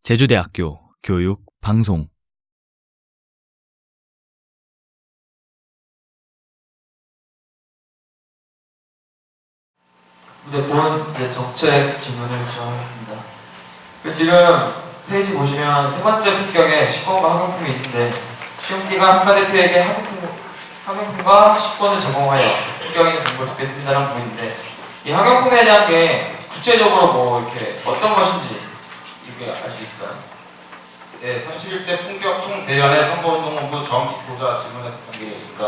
제주대학교 교육 방송 본 정책 질문을 시작하겠습니다. 지금 페이지 보시면 세 번째 품격에 식권과 학용품이 있는데 시험기가 학과 대표에게 학용품과 식권을 제공하여 품격 있는 정보를 듣겠습니다라는 부분인데 이 학용품에 대한 게 구체적으로 이렇게 어떤 것인지 이렇게 알 수 있을까요? 네, 31대 품격 총대연의 선거운동본부 정기표자 질문에 답변드리겠습니다.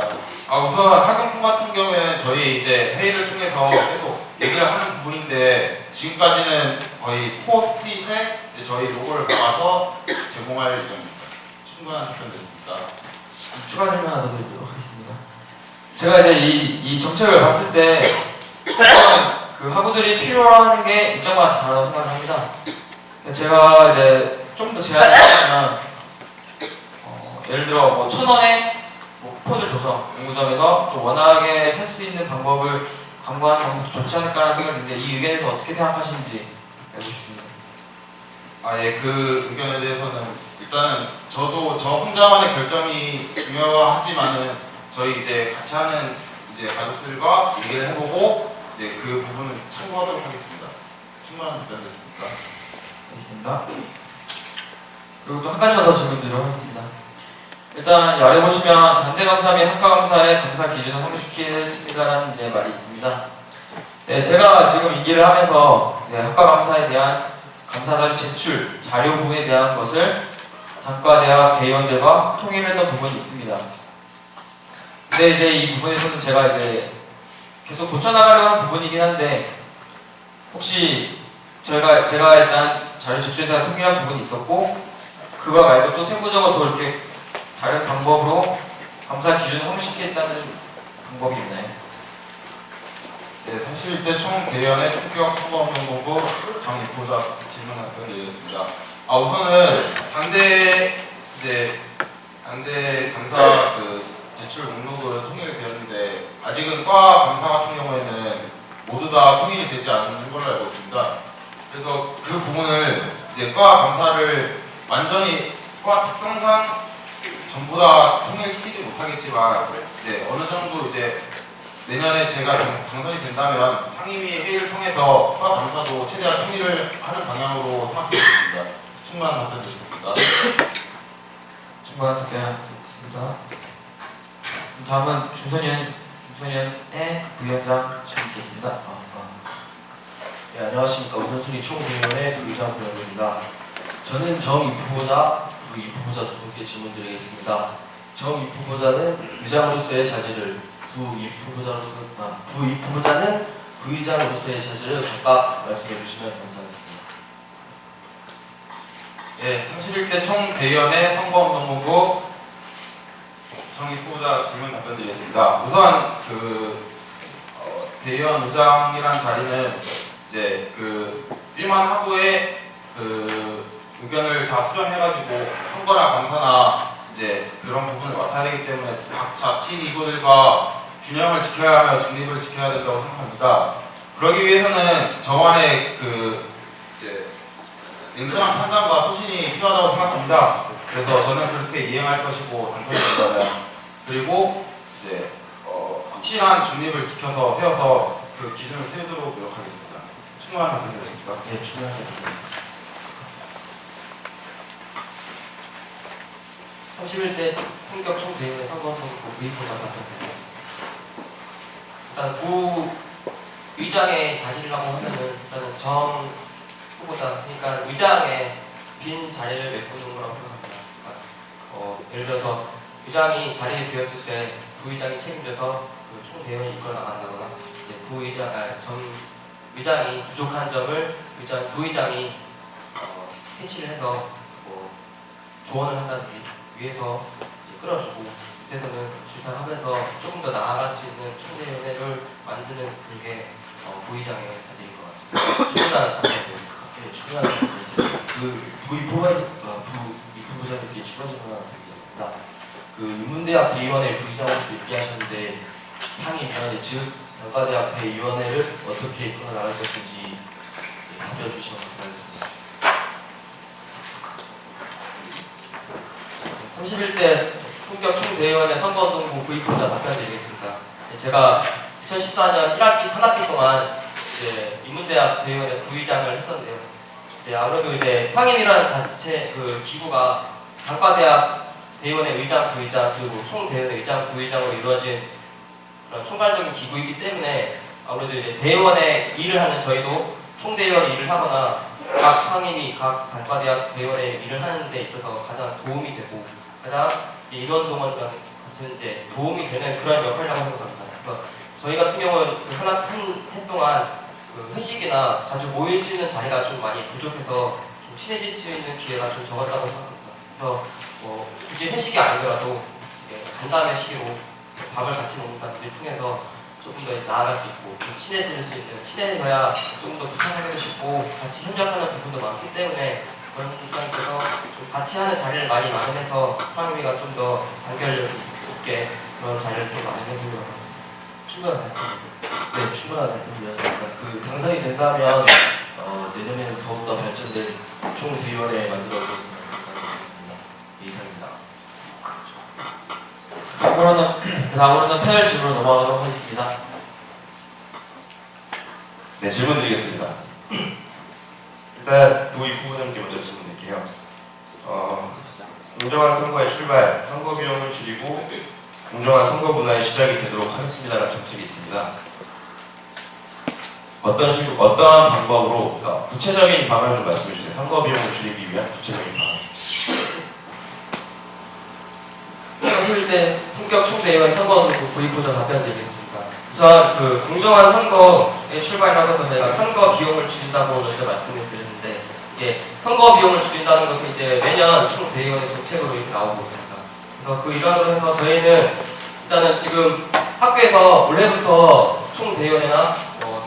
우선 학용품 같은 경우에는 저희 이제 회의를 통해서 계속 얘기를 하는 부분인데 지금까지는 거의 포스트잇에 저희 로고를 박아서 제공할 예정입니다. 충분한 답변 됐습니다. 추가 질문 하나 더 드리도록 하겠습니다. 제가 이제 이 정책을 봤을 때 그 학우들이 필요로 하는 게 일정마다 다르다고 생각을 합니다. 제가 이제 좀 더 제안을 하자면 예를 들어 1,000원에 쿠폰을 줘서 연구점에서 좀 원활하게 살 수 있는 방법을 광고하는 방법도 좋지 않을까라는 생각이 드는데 이 의견에 대해서 어떻게 생각하시는지 알고 싶습니다. 예, 그 의견에 대해서는 일단은 저도 저 혼자만의 결정이 중요하지만은 저희 이제 같이 하는 이제 가족들과 얘기를 해보고 이제 그 부분을 참고하도록 하겠습니다. 충분한 답변 됐습니다. 알겠습니다. 그리고 또 한 가지만 더 질문 드리도록 하겠습니다. 일단 아래 보시면 단대 감사 및 학과 감사의 감사 기준을 성립시키겠습니다라는 이제 말이 있습니다. 네, 제가 지금 임기를 하면서 학과 감사에 대한 감사자료 제출, 자료 부분에 대한 것을 단과대학 대의원들과 통일을 했던 부분이 있습니다. 근데 이제 이 부분에서는 제가 이제 계속 고쳐나가려는 부분이긴 한데 혹시 제가 일단 자료 제출에 대한 통일한 부분이 있었고 그거 말고 또 세부적으로 더 이렇게 다른 방법으로 감사 기준을 성립시키겠다는 방법이 있나요? 네, 31대 총대연의 품격 선거운동본부 정기표자 질문 답변 드리겠습니다. 우선은 단대 감사 제출 목록은 통일되었는데 아직은 과 감사 같은 경우에는 모두 다 통일이 되지 않는 걸로 알고 있습니다. 그래서 그 부분을 이제 과 감사를 완전히 과 특성상 전부 다 통일시키지 못하겠지만 이제 어느 정도 이제 내년에 제가 당선이 된다면 상임위 회의를 통해서 과 감사도 최대한 통일을 하는 방향으로 생각하고 있습니다. 충분한 답변 드리겠습니다. 충분한 답변 드리겠습니다. 다음은 중소년의 부위원장 질문드리겠습니다. 네, 안녕하십니까. 우선순위 총대위원회 부의장 부영입니다. 저는 정입후보자, 부입후보자 두 분께 질문드리겠습니다. 정입후보자는 의장으로서의 자질을, 부입후보자는 부의장으로서의 자질을 각각 말씀해 주시면 감사하겠습니다. 네, 31대 총대의원의 선거운동본부 정입후보자 질문 답변 드리겠습니다. 우선 대의원 의장이란 자리는 이제 1만 학우의 의견을 다 수렴해가지고 선거나 감사나 이제 그런 부분을 맡아야 되기 때문에 각 자치 기구들과 균형을 지켜야 하며 중립을 지켜야 된다고 생각합니다. 그러기 위해서는 저만의 이제 냉철한 판단과 소신이 필요하다고 생각합니다. 그래서 저는 그렇게 이행할 것이고 당선이 된다면 그리고 이제 확실한 중립을 지켜서 세워서 그 기준을 세우도록 노력하겠습니다. 충분한 답변 되십니까? 네, 충분한 답변. 31대 품격 총대위원회 선거운동본부 부의장과 답변드리겠습니다. 일단 부의장의 자질이라고 하면은 일단은 정 후보자, 그러니까 의장의 빈 자리를 메꾸는 거라고 생각합니다. 예를 들어서 의장이 자리에 비었을 때 부의장이 책임져서 총대회를 이끌어 나간다거나 의장이 부족한 점을 부의장이 캐치를 해서 조언을 한다든지 위에서 끌어주고 밑에서는 실탄하면서 조금 더 나아갈 수 있는 총대회를 만드는 그게 부의장의 자질인 것 같습니다. 충분한 답변입니다. 충분한 답변입니다. 부의장들끼리 추가 질문 하나 드리겠습니다. 인문대학 대의원회 부의장으로서 입기하셨는데 상임위원회 즉 단과대학 대의원회를 어떻게 이끌어 나갈 것인지 답변 주시면 감사하겠습니다. 31대 품격 총대의원의 선거운동부 구입보자 답변드리겠습니다. 제가 2014년 1학기, 1학기 동안 이제 인문대학 대의원의 부의장을 했었는데요. 이제 아무래도 이제 상임이라는 자체 그 기구가 단과대학 대의원의 의장, 부의장 그리고 총대의원의 의장, 부의장으로 이루어진 그런 총괄적인 기구이기 때문에 아무래도 이제 대의원의 일을 하는 저희도 총대의원 일을 하거나 각 상임위, 각 단과대학 대의원의 일을 하는 데 있어서 가장 도움이 되고 가장 인원동원 같은 이제 도움이 되는 그런 역할이라고 생각합니다. 그래서 저희 같은 경우는 한 해 동안 그 회식이나 자주 모일 수 있는 자리가 좀 많이 부족해서 좀 친해질 수 있는 기회가 좀 적었다고 생각합니다. 그래서 뭐 굳이 회식이 아니더라도 간담회 시기로 밥을 같이 먹는다든지 통해서 조금 더 나아갈 수 있고 좀 친해질 수 있는, 친해져야 조금 더 부탁하기도 쉽고 같이 협력하는 부분도 많기 때문에 그런 부분에서 좀 같이 하는 자리를 많이 마련해서 상임위가 좀 더 단결력 있게 그런 자리를 좀 마련해보려고 합니다. 충분한 답변입니다. 네, 충분한 답변이었습니다. 그 당선이 된다면 내년에는 더욱더 발전된 총대의원회 만들어보겠습니다. 이상입니다. 다음으로는 패널 질문으로 넘어가도록 하겠습니다. 네, 질문 드리겠습니다. 일단 노희 후보자님께 먼저 질문 드릴게요. 공정한 선거의 출발, 선거 비용을 줄이고 공정한 선거 문화의 시작이 되도록 하겠습니다라는 정책이 있습니다. 어떠한 방법으로, 구체적인 방안을 좀 말씀해 주세요. 선거 비용을 줄이기 위한 구체적인 방안. 31대 품격 총대의원 선거운동부 구입보자 답변드리겠습니다. 우선 그 공정한 선거의 출발이라고 해서 저희가 선거 비용을 줄인다고 먼저 말씀을 드렸는데 이게 선거 비용을 줄인다는 것은 이제 매년 총대의원의 정책으로 이렇게 나오고 있습니다. 그래서 그 일환으로 해서 저희는 일단은 지금 학교에서 올해부터 총대의원이나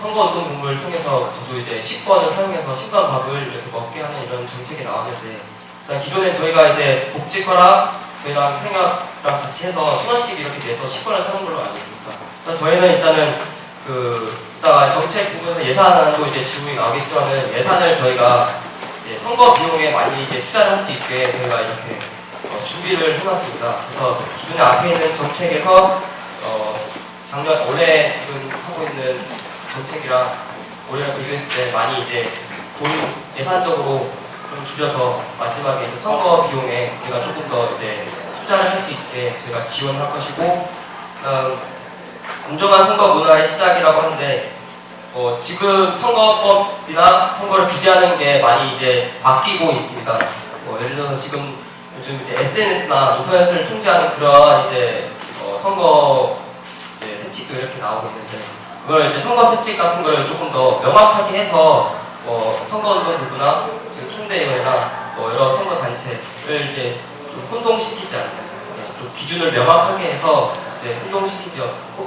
선거운동 공부를 통해서 저도 이제 10권을 사용해서 10권 밥을 이렇게 먹게 하는 이런 정책이 나왔는데 일단 기존에 저희가 이제 복지과랑 저희랑 생각랑 같이 해서 1,000원씩 이렇게 내서 10권을 사는 걸로 알고 있습니다. 일단 저희는 일단은 이따가 정책 부분에서 예산안도 이제 지원이 나오겠지만은 예산을 저희가 이제 선거 비용에 많이 이제 투자를 할 수 있게 저희가 이렇게 준비를 해놨습니다. 그래서 기존에 앞에 있는 정책에서 올해 지금 하고 있는 정책이랑 올해랑 비교했을 때 많이 이제 돈 예산적으로 좀 줄여서 마지막에 이제 선거 비용에 저희가 조금 더 이제 투자를 할 수 있게 저희가 지원을 할 것이고, 공정한 선거 문화의 시작이라고 하는데 지금 선거법이나 선거를 규제하는 게 많이 이제 바뀌고 있습니다. 예를 들어서 지금 요즘 이제 SNS나 인터넷을 통제하는 그런 이제 선거 이제 세칙도 이렇게 나오고 있는데 그걸 이제 선거 세칙 같은 걸 조금 더 명확하게 해서 선거운동 부부나 지금 총대의원이나 여러 선거 단체를 이제 좀 혼동시키지 않는 좀 기준을 명확하게 해서 이제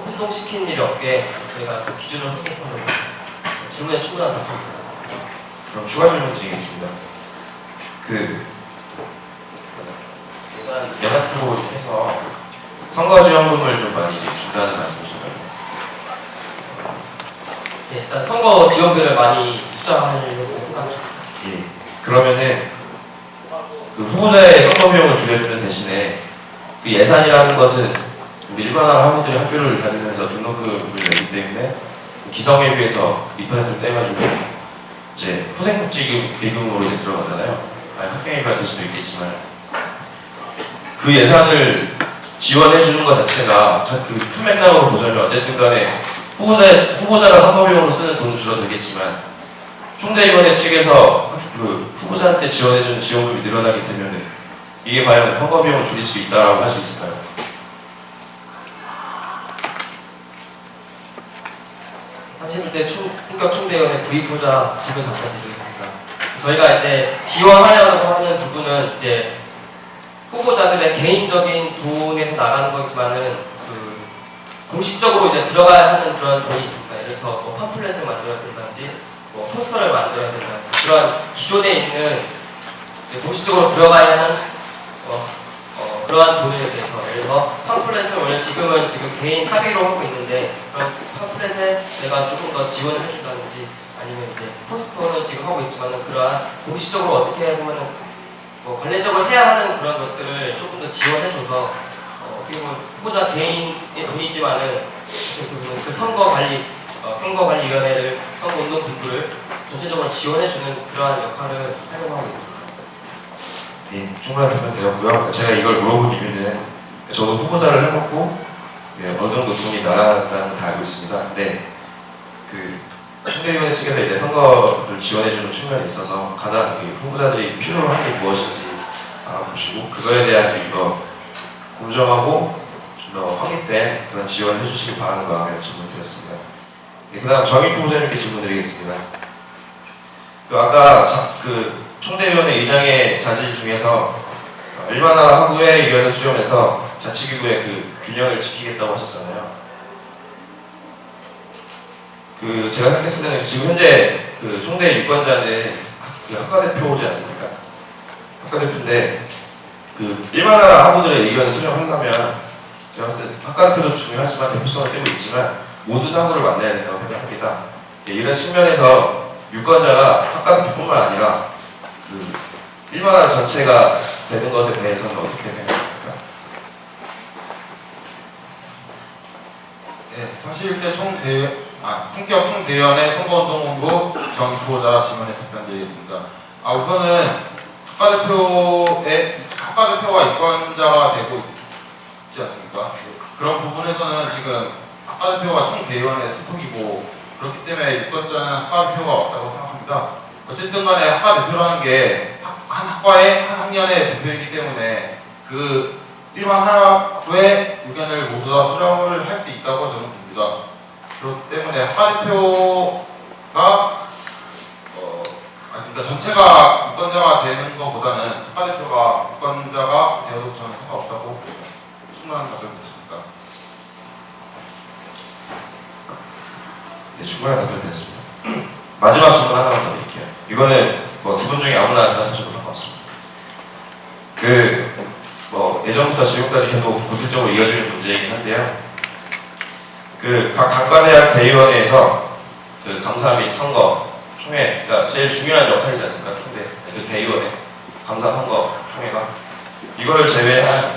혼동시키는 일이 없게 저희가 좀 기준을 확인하는 질문에 충분한 답변입니다. 그럼 추가 질문 드리겠습니다. 예산 쪽으로 해서 선거 지원금을 좀 많이 준다는 말씀이신가요? 네, 일단 선거 지원비를 많이 투자하려고 생각합니다. 예. 그러면은 그 후보자의 선거 비용을 줄여주는 대신에 그 예산이라는 것은 우리 일반화를 학우들이 학교를 다니면서 등록금을 내기 때문에 기성에 비해서 2%를 떼가지고 이제 후생복지기금으로 이제 들어가잖아요. 아니 학생회비가 될 수도 있겠지만 그 예산을 지원해주는 것 자체가 그 큰 맥락으로 보자면 어쨌든 간에 후보자가 선거비용으로 쓰는 돈은 줄어들겠지만 총대의원회 측에서 그 후보자한테 지원해주는 지원금이 늘어나게 되면 이게 과연 선거비용을 줄일 수 있다라고 할 수 있을까요? 품격 총대의원의 부의보자 질문 답변드리겠습니다. 저희가 이제 지원하려고 하는 부분은 이제 후보자들의 개인적인 돈에서 나가는 거지만은 공식적으로 이제 들어가야 하는 그런 돈이 있습니다. 예를 들어서 팜플렛을 만들어야 된다든지 포스터를 만들어야 된다든지 그런 기존에 있는 공식적으로 들어가야 하는 그러한 돈에 대해서 예를 들어서 팜플렛을 원래 지금 개인 사비로 하고 있는데 그런 팜플렛에 내가 조금 더 지원을 해준다든지 아니면 이제 포스터는 지금 하고 있지만은 그러한 공식적으로 어떻게 보면은 뭐 관례적으로 해야 하는 그런 것들을 조금 더 지원해줘서 어떻게 보면 후보자 개인의 돈이지만은 그 선거관리위원회를 선거운동본부를 전체적으로 지원해주는 그러한 역할을 하려고 하고 있습니다. 예, 충분한 답변 되었고요. 제가 이걸 물어본 이유는 저도 후보자를 해놓고 어느 정도 돈이 나간다는 걸 다 알고 있습니다. 근데 그 총대위원회 측에서 이제 선거를 지원해주는 측면에 있어서 가장 후보자들이 필요로 한 게 무엇인지 알아보시고 그거에 대한 공정하고 좀 더 확립된 그런 지원을 해주시기 바라는 마음에 질문드렸습니다. 그 다음 정익 후보자님께 질문드리겠습니다. 아까 총대위원회 의장의 자질 중에서 일반화 하부의 위원회 수정에서 자치기구의 균형을 지키겠다고 하셨잖아요. 제가 생각했을 때는 지금 현재 총대 유권자는 학과대표지 않습니까? 학과대표인데 일반화 하부들의 의견을 수정한다면 제가 봤을 때 학과대표도 중요하지만 대표성을 떼고 있지만 모든 학부를 만나야 된다고 생각합니다. 이런 측면에서 유권자가 학과대표뿐만 아니라 일반화 전체가 되는 것에 대해서는 어떻게 생각합니까? 네, 사실 때 품격 총대위원회 선거운동본부 정의후보자 질문에 답변드리겠습니다. 우선은 학과대표가 이권자가 되고 있지 않습니까? 그런 부분에서는 지금 학과대표가 총대위원회 소속이고 그렇기 때문에 유권자는 학과대표가 맞다고 생각합니다. 어쨌든 간에 학과대표라는 게 한 학과의 한 학년의 대표이기 때문에 일반 학부의 의견을 모두 다 수렴을 할 수 있다고 저는 봅니다. 그렇기 때문에 학과대표가 그러니까 전체가 유권자가 되는 것보다는 학과대표가 유권자가 되어도 저는 상관없다고 충분한 답변이었습니다. 네, 충분한 답변 됐습니다. 마지막 질문 하나만 더 드릴게요. 이거는 두 분 중에 아무나 대답하셔도 상관없습니다. 예전부터 지금까지 계속 본질적으로 이어지는 문제이긴 한데요. 각 단과대학 대의원회에서 감사 및 선거, 총회, 그러니까 제일 중요한 역할이지 않습니까? 총회, 대의원회, 감사, 선거, 총회가 이거를 제외한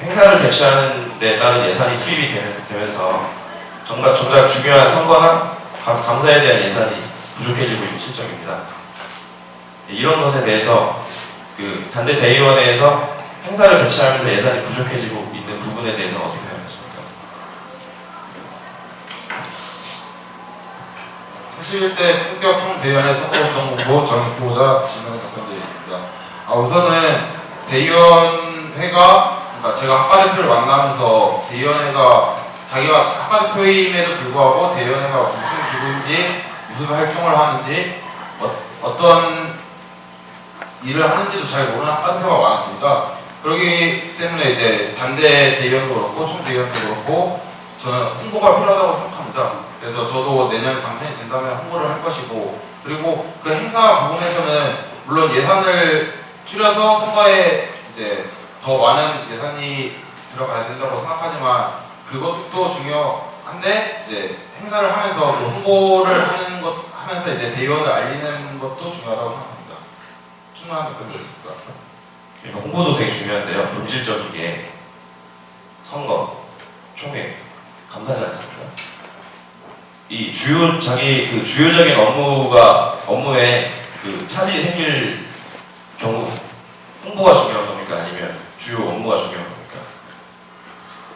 행사를 개최하는 데 따른 예산이 투입이 되면서 정말 중요한 선거나 감사에 대한 예산이 부족해지고 있는 실정입니다. 이런 것에 대해서 단대 대의원회에서 행사를 개최하면서 예산이 부족해지고 있는 부분에 대해서는 어떻게 생각하십니까? 사실 때 품격 총대위원회 선거운동본부 정의후보자 질문에 답변드리겠습니다. 우선은 대의원회가 그러니까 제가 학과대표를 만나면서 대의원회가 자기가 학과대표임에도 불구하고 대의원회가 무슨 기구인지 무슨 활동을 하는지 어떤 일을 하는지도 잘 모르는 학과대표가 많았습니다. 그렇기 때문에 이제 단대 대의원도 그렇고 총대의원도 그렇고 저는 홍보가 필요하다고 생각합니다. 그래서 저도 내년 당선이 된다면 홍보를 할 것이고 그리고 그 행사 부분에서는 물론 예산을 줄여서 선거에 이제 더 많은 예산이 들어가야 된다고 생각하지만 그것도 중요한데 이제 행사를 하면서 홍보를 하면서 이제 대의원을 알리는 것도 중요하다고 생각합니다. 충분한 답변이었습니다. 홍보도 되게 중요한데요. 본질적인 게 선거, 총회, 감사지 않습니까? 이 주요적인 업무에 차질이 생길 경우 홍보가 중요한 겁니까? 아니면 주요 업무가 중요한 겁니까?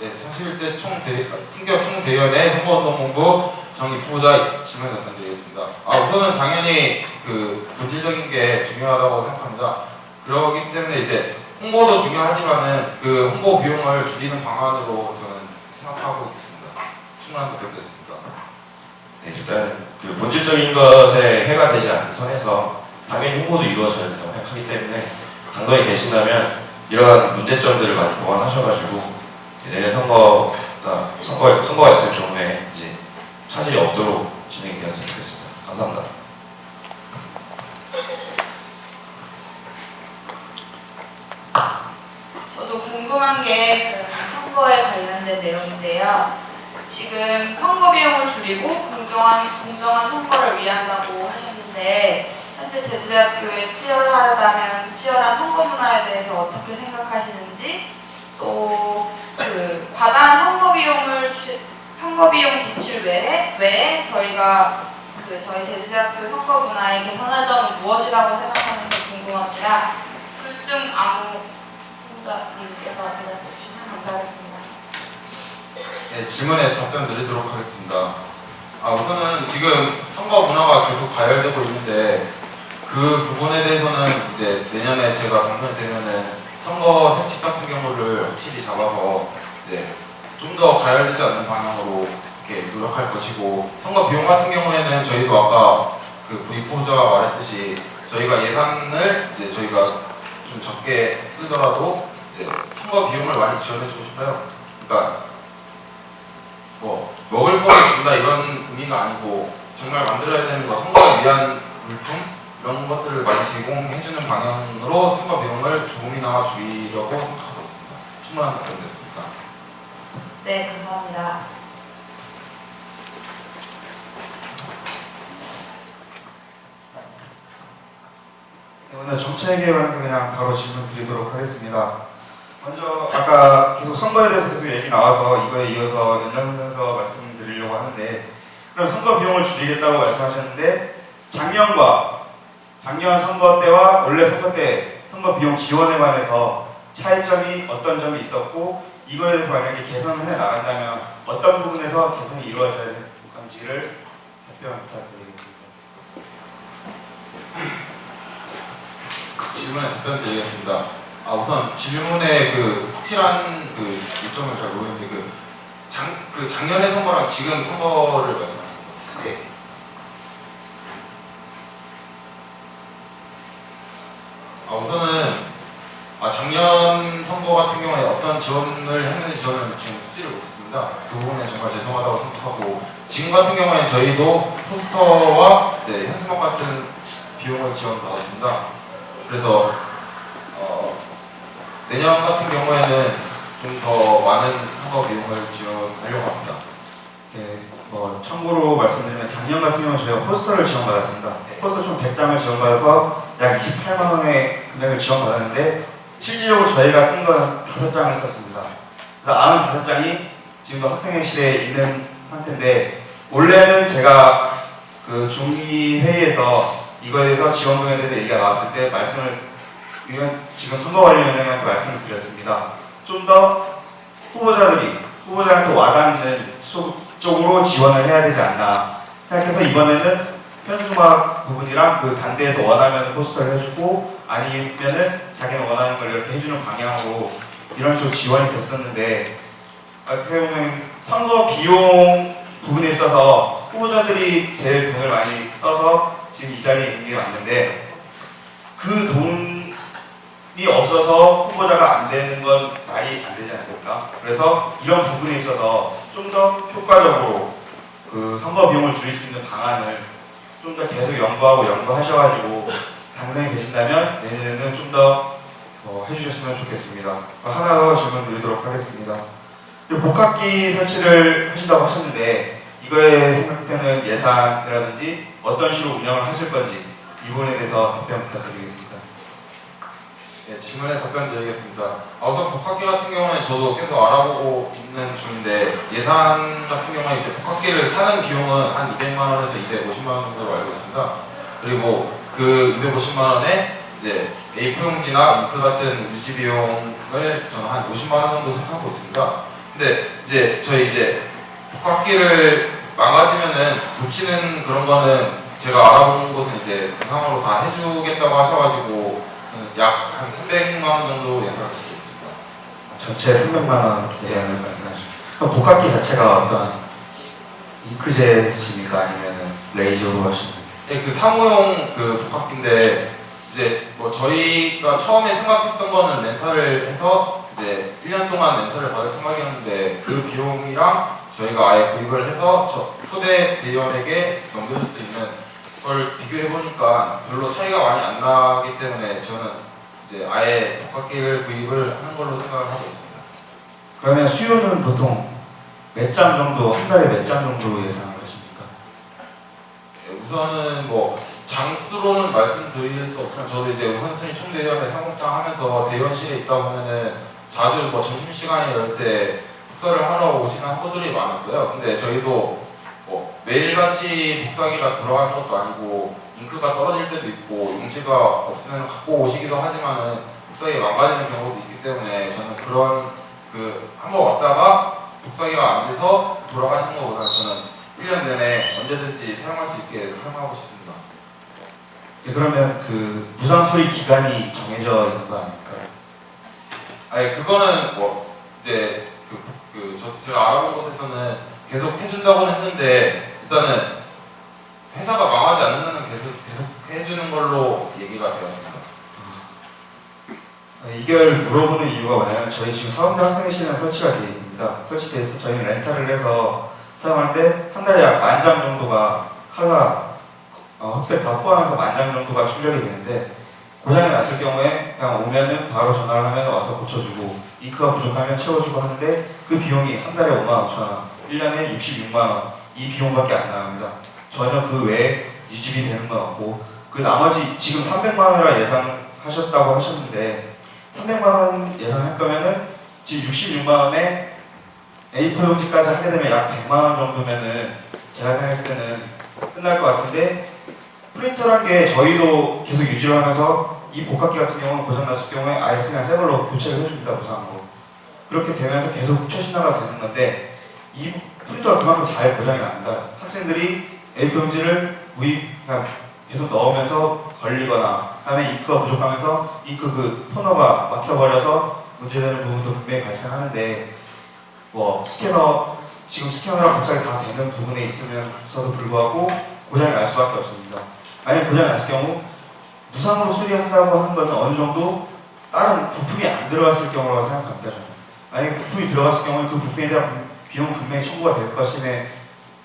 네, 사실 때 품격 총대위원회 선거운동본부 정의후보자 질문 답변드리겠습니다. 우선은 당연히 본질적인 게 중요하다고 생각합니다. 그렇기 때문에 이제 홍보도 중요하지만은 홍보 비용을 줄이는 방안으로 저는 생각하고 있습니다. 충분한 답변드렸습니다. 네, 일단 본질적인 것에 해가 되지 않는 선에서 당연히 홍보도 이루어져야 된다고 생각하기 때문에 당선이 되신다면 이러한 문제점들을 많이 보완하셔가지고 내년 선거가 있을 경우에 이제 차질이 없도록 진행이 되었으면 좋겠습니다. 감사합니다. 저도 궁금한 게 선거에 관련된 내용인데요. 지금 선거 비용을 줄이고 공정한 선거를 위한다고 하셨는데 현재 제주대학교에 치열한 선거 문화에 대해서 어떻게 생각하시는지, 또 그 과다한 선거 비용 지출 외에 저희가 저희 제주대학교 선거 문화의 개선할 점은 무엇이라고 생각하는지 궁금합니다. 둘중 아무 후보자님께서 대답해 주시면 감사하겠습니다. 네, 질문에 답변 드리도록 하겠습니다. 우선은 지금 선거 문화가 계속 가열되고 있는데 그 부분에 대해서는 이제 내년에 제가 당선되면은 선거 세칙 같은 경우를 확실히 잡아서 이제 좀 더 가열되지 않는 방향으로 이렇게 노력할 것이고, 선거 비용 같은 경우에는 저희도 아까 그 부입 후보자가 말했듯이 저희가 예산을 이제 저희가 좀 적게 쓰더라도 이제 선거 비용을 많이 지원해주고 싶어요. 그러니까 뭐 먹을 거를 준다 이런 의미가 아니고 정말 만들어야 되는 거, 선거에 위한 물품 이런 것들을 많이 제공해주는 방향으로 선거 비용을 조금이나마 줄이려고 생각하고 있습니다. 충분한 답변 됐습니까? 네, 감사합니다. 오늘 정책에 관해서 그냥 바로 질문 드리도록 하겠습니다. 먼저 아까 계속 선거에 대해서 계속 얘기 나와서 이거에 이어서 연장선에서 말씀드리려고 하는데, 그럼 선거 비용을 줄이겠다고 말씀하셨는데 작년 선거 때와 원래 선거 때 선거 비용 지원에 관해서 차이점이 어떤 점이 있었고, 이거에 대해서 만약에 개선을 해 나간다면 어떤 부분에서 개선이 이루어져야 될 건지를 답변 부탁드리겠습니다. 질문에 답변 드리겠습니다. 우선 질문의 그 확실한 그 요점을 잘 모르겠는데 그 작년의 선거랑 지금 선거를 말씀하신 거예요? 네. 우선은 작년 선거 같은 경우에 어떤 지원을 했는지 저는 지금 숙지를 못했습니다. 그 부분에 정말 죄송하다고 생각하고, 지금 같은 경우에는 저희도 포스터와 이제 현수막 같은 비용을 지원받았습니다. 그래서 내년 같은 경우에는 좀 더 많은 선거 비용을 지원하려고 합니다. 네, 참고로 말씀드리면 작년 같은 경우는 저희가 포스터를 지원받았습니다. 포스터 총 100장을 지원받아서 약 28만 원의 금액을 지원받았는데 실질적으로 저희가 쓴 건 5장을 썼습니다. 그래서 95장이 지금도 학생회실에 있는 상태인데, 원래는 제가 그 중기 회의에서 이거에 대해서 지원금에 대해서 얘기가 나왔을 때 지금 선거관리위원회한테 말씀을 드렸습니다. 좀 더 후보자한테 와닿는 쪽으로 지원을 해야 되지 않나 생각해서 이번에는 현수막 부분이랑 그 반대에서 원하면 포스터를 해주고 아니면은 자기는 원하는 걸 이렇게 해주는 방향으로 이런 식으로 지원이 됐었는데, 어떻게 보면 선거 비용 부분에 있어서 후보자들이 제일 돈을 많이 써서 지금 이 자리에 있는 게 맞는데, 그 돈이 없어서 후보자가 안 되는 건 말이 안 되지 않습니까? 그래서 이런 부분에 있어서 좀 더 효과적으로 그 선거 비용을 줄일 수 있는 방안을 좀 더 계속 연구하셔가지고 당선이 되신다면 내년에는 좀 더 해주셨으면 좋겠습니다. 하나 더 질문 드리도록 하겠습니다. 복합기 설치를 하신다고 하셨는데 이거에 생각되는 예산이라든지 어떤 식으로 운영을 하실 건지 이 부분에 대해서 답변 부탁드리겠습니다. 네, 질문에 답변 드리겠습니다. 우선 복합기 같은 경우는 저도 계속 알아보고 있는 중인데, 예산 같은 경우는 이제 복합기를 사는 비용은 한 200만 원에서 250만 원 정도로 알고 있습니다. 그리고 그 250만 원에 이제 A4용지나 잉크 같은 유지 비용을 저는 한 50만 원 정도 생각하고 있습니다. 근데 이제 저희 복합기를 망가지면은 고치는 그런 거는 제가 알아본 곳은 이제 대상으로 다 해주겠다고 하셔가지고 약 한 300만 원 정도 예상을 쓰고 있습니다. 전체 300만 원 예산을 말씀하시죠. 그럼 복합기 자체가 어떤 잉크젯입니까? 아니면 레이저로 하시는? 네, 그 사무용 그 복합기인데 이제 저희가 처음에 생각했던 거는 렌탈을 해서 이제 1년 동안 렌탈을 받을 생각이었는데, 그 비용이랑 저희가 아예 구입을 해서 초대 대의원에게 넘겨줄 수 있는 걸 비교해 보니까 별로 차이가 많이 안 나기 때문에 저는 이제 아예 복합기를 구입을 하는 걸로 생각을 하고 있습니다. 그러면 수요는 보통 몇 장 정도, 한 달에 몇 장 정도 예상을 하십니까? 우선은 뭐 장수로는 말씀드릴 수 없지만 저도 이제 우선순위 총대위원회 사무장 하면서 대의원실에 있다 보면은 자주 뭐 점심시간에 이럴 때 복사를 하러 오시는 학부들이 많았어요. 근데 저희도 뭐 매일같이 복사기가 들어가는 것도 아니고 잉크가 떨어질 때도 있고 용지가 없으면 갖고 오시기도 하지만은 복사기가 망가지는 경우도 있기 때문에 저는 그런 그 한번 왔다가 복사기가 안 돼서 돌아가시는 것보다는 저는 1년 내내 언제든지 사용할 수 있게 사용하고 싶습니다. 예, 그러면 그 부상 수리 기간이 정해져 있는 거 아닐까요? 아니 그거는 뭐 이제 제가 알아본 곳에서는 계속 해준다고는 했는데 일단은 회사가 망하지 않는 한은 계속 해주는 걸로 얘기가 되었습니다. 이걸 물어보는 이유가 뭐냐면 저희 지금 사원대 학생회실은 설치가 되어 있습니다. 설치되어 있어 저희는 렌탈을 해서 사용할 때 한 달에 약 10,000장 정도가 칼라 흑백 다 포함해서 10,000장 정도가 출력이 되는데 고장이 났을 경우에 그냥 오면은 바로 전화를 하면 와서 고쳐주고 잉크가 부족하면 채워주고 하는데 그 비용이 한 달에 55,000원, 1년에 66만원 이 비용밖에 안 나옵니다. 전혀 그 외에 유지비 되는 건 없고 그 나머지 지금 300만원이라 예상하셨다고 하셨는데 300만원 예상할 거면은 지금 66만원에 A4 용지까지 하게 되면 약 100만원 정도면은 제가 생각했을 때는 끝날 것 같은데 프린터란 게 저희도 계속 유지를 하면서 이 복합기 같은 경우는 고장났을 경우에 아예 그냥 새 걸로 교체를 해줍니다. 무상으로. 그렇게 되면서 계속 최신화가 되는 건데 이 프린터가 그만큼 잘 고장이 납니다. 학생들이 A4 용지를 그냥 계속 넣으면서 걸리거나 다음에 잉크가 부족하면서 잉크 그 토너가 막혀버려서 문제되는 부분도 분명히 발생하는데 뭐 지금 스캐너랑 복사기 다 되는 부분에 있으면서도 불구하고 고장이 날 수밖에 없습니다. 만약 고장이 났을 경우 무상으로 수리한다고 하는 것은 어느 정도 다른 부품이 안 들어갔을 경우라고 생각합니다. 저는. 만약에 부품이 들어갔을 경우는 그 부품에 대한 비용 분명히 청구가 될 것임에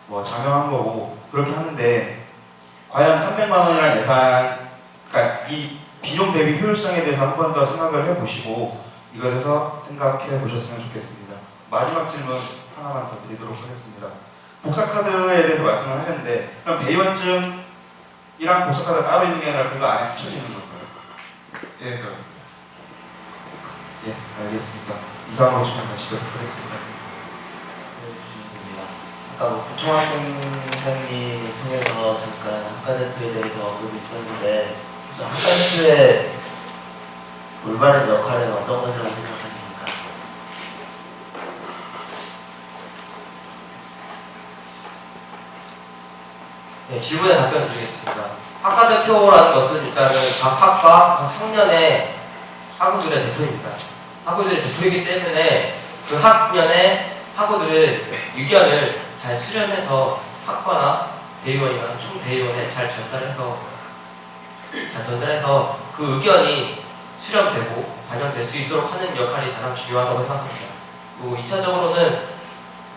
뭐 장려한 거고 그렇게 하는데 과연 300만 원이라는 예산, 그러니까 이 비용 대비 효율성에 대해서 한 번 더 생각을 해보시고 이걸 해서 생각해 보셨으면 좋겠습니다. 마지막 질문 하나만 더 드리도록 하겠습니다. 복사카드에 대해서 말씀을 하셨는데 그럼 대의원증이랑 복사카드가 따로 있는 게 아니라 그거 안에 합쳐지는 건가요? 예, 그렇습니다. 예, 알겠습니다. 이상으로 질문 마치도록 하겠습니다. 아까 뭐 구청학생 선생님 통해서 잠깐 학과대표에 대해서 언급이 있었는데 학과대표의 올바른 역할은 어떤 것이라고 생각하십니까? 네, 질문에 답변 드리겠습니다. 학과대표라는 것은 일단은 각 학과, 각 학년의 학우들의 대표입니다. 학우들의 대표이기 때문에 그 학년의 학우들의 의견을 잘 수렴해서 학과나 대의원이나 총대의원에 잘 전달해서 그 의견이 수렴되고 반영될 수 있도록 하는 역할이 가장 중요하다고 생각합니다. 그리고 2차적으로는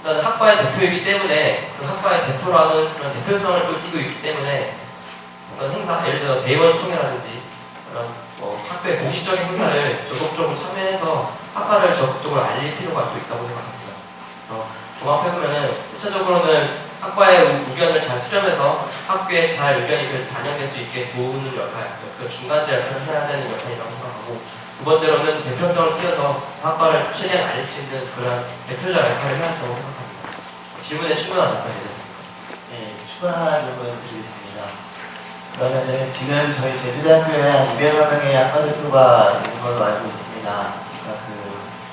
일단 학과의 대표이기 때문에 그 학과의 대표라는 그런 대표성을 또 띠고 있기 때문에 어떤 행사, 예를 들어 대의원총회라든지 그런 학교의 공식적인 행사를 적극적으로 참여해서 학과를 적극적으로 알릴 필요가 또 있다고 생각합니다. 종합해보면 1차적으로는 학과의 의견을 잘 수렴해서 학교에 잘 의견이 반영될 수 있게 도우는 역할, 그 중간재 역할을 해야 되는 역할이라고 생각하고 두 번째로는 대표성을 띄워서 학과를 최대한 알릴 수 있는 그런 대표자 역할을 해야 한다고 생각합니다. 질문에 충분한 답변이 되겠습니다. 네, 추가 질문 드리겠습니다. 그러면은 지금 저희 제주대학교에 한 200여 명의 학과대표가 있는 걸로 알고 있습니다. 그러니까 그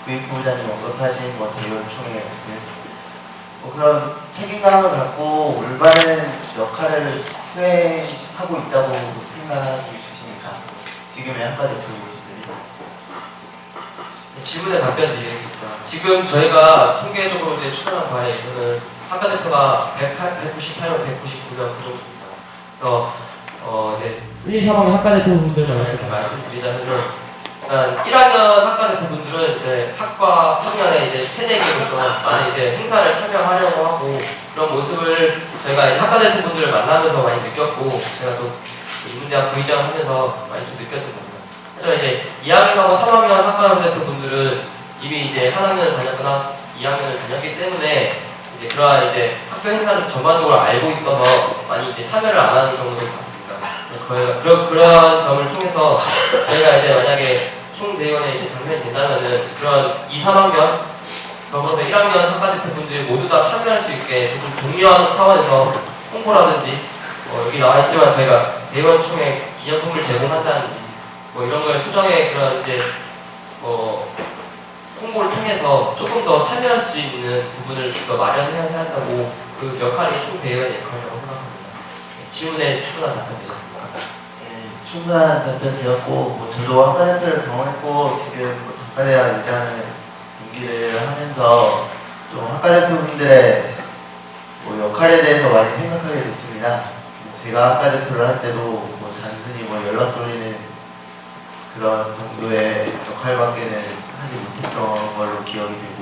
부익부부장님 언급하신 대의원 총회 그런 책임감을 갖고 올바른 역할을 수행하고 있다고 생각하십니까? 지금의 학과대표분들이. 네, 질문에 답변 드리겠습니다. 지금 저희가 통계적으로 추정한 바에서는 학과대표가 198명, 199명 그 정도입니다. 그래서 이제 1, 2, 4학년 학과대표분들만 이렇게 말씀드리자면은 일단 1학년 학과대표분들은 이제 학과 학년의 이제 새내기로서 많은 이제 행사를 참여하려고 하고 그런 모습을 저희가 학과대표분들을 만나면서 많이 느꼈고 제가 또 인문대학 부의장을 하면서 많이 좀 느꼈던 겁니다. 그래서 이제 2학년하고 3학년 학과대표분들은 이미 이제 한 학년을 다녔거나 2학년을 다녔기 때문에 이제 그러한 이제 학교 행사를 전반적으로 알고 있어서 많이 이제 참여를 안 하는 경우도 봤습니다. 그런 점을 통해서 저희가 이제 만약에 총 대의원에 이제 당선이 된다면은 그런 2, 3학년 경험서 1학년 학과대표분들 모두 다 참여할 수 있게 조금 독려하는 차원에서 홍보라든지 여기 나와 있지만 저희가 대의원총회 기념품을 제공한다든지 이런 걸 소정의 그런 이제 홍보를 통해서 조금 더 참여할 수 있는 부분을 더 마련해야 한다고 그 역할이 총 대의원의 역할이라고 생각합니다. 질문에 충분한 답변 되셨습니까? 네, 충분한 답변 드렸고, 저도 학과대표를 경험했고, 지금 학과대학 의장을 임기를 하면서 좀 학과대표분들의 역할에 대해서 많이 생각하게 됐습니다. 제가 학과대표를 할 때도 단순히 연락 돌리는 그런 정도의 역할밖에는 하지 못했던 걸로 기억이 되고,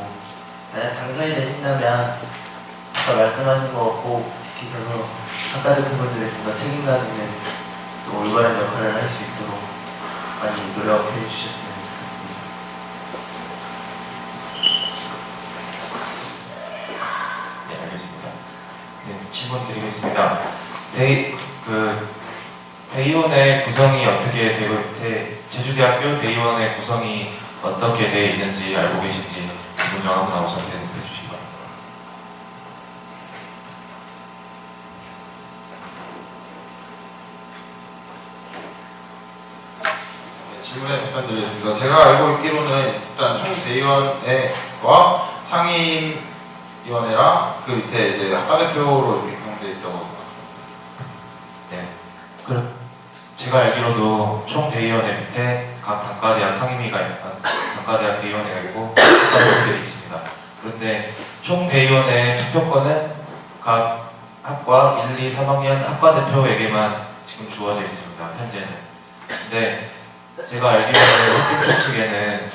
만약 당선이 되신다면 아까 말씀하신 거 꼭 지키셔서 학과대표분들의 좀 더 책임감 있는 또 올바른 역할을 할 수 있도록 많이 노력해 주셨으면 좋겠습니다. 네, 알겠습니다. 네, 질문 드리겠습니다. 대의원의 구성이 어떻게 되고, 제주대학교 대의원의 구성이 어떻게 되어 있는지 알고 계신지 질문 한번 우선 대답해 주시기 바랍니다. 네, 질문에 답변 드리겠습니다. 제가 알고 있기로는 일단 총대의원회와 상임위원회랑 그 밑에 이제 학과대표로 이렇게 구성되어 있다고 생각합니다. 네. 그럼 제가 알기로도 총 대의원회 밑에 각 단과대학 단과대학 대의원회가 있고 학과대표들이 있습니다. 그런데 총 대의원회 투표권은 각 학과 1, 2, 3학년 학과대표에게만 지금 주어져 있습니다. 현재는. 근데 제가 알기로는 학교 측에는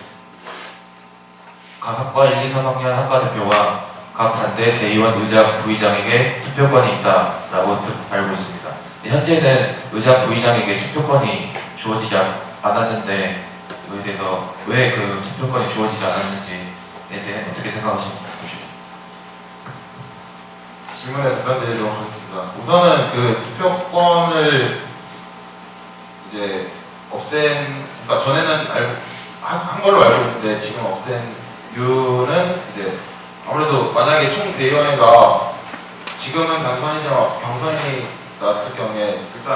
각 학과 1, 2, 3학년 학과대표와 각 단대 대의원 의장, 부의장에게 투표권이 있다라고 알고 있습니다. 현재는 의장, 부의장에게 투표권이 주어지지 않았는데 그에 대해서 왜 그 투표권이 주어지지 않았는지에 대해 어떻게 생각하십니까? 질문에 답변 드리도록 하겠습니다. 우선은 그 투표권을 이제 그러니까 전에는 한 걸로 알고 있는데 지금 없앤 이유는 이제 아무래도 만약에 총 대의원회가 지금은 당선이지만 경선이 났을 경우에 일단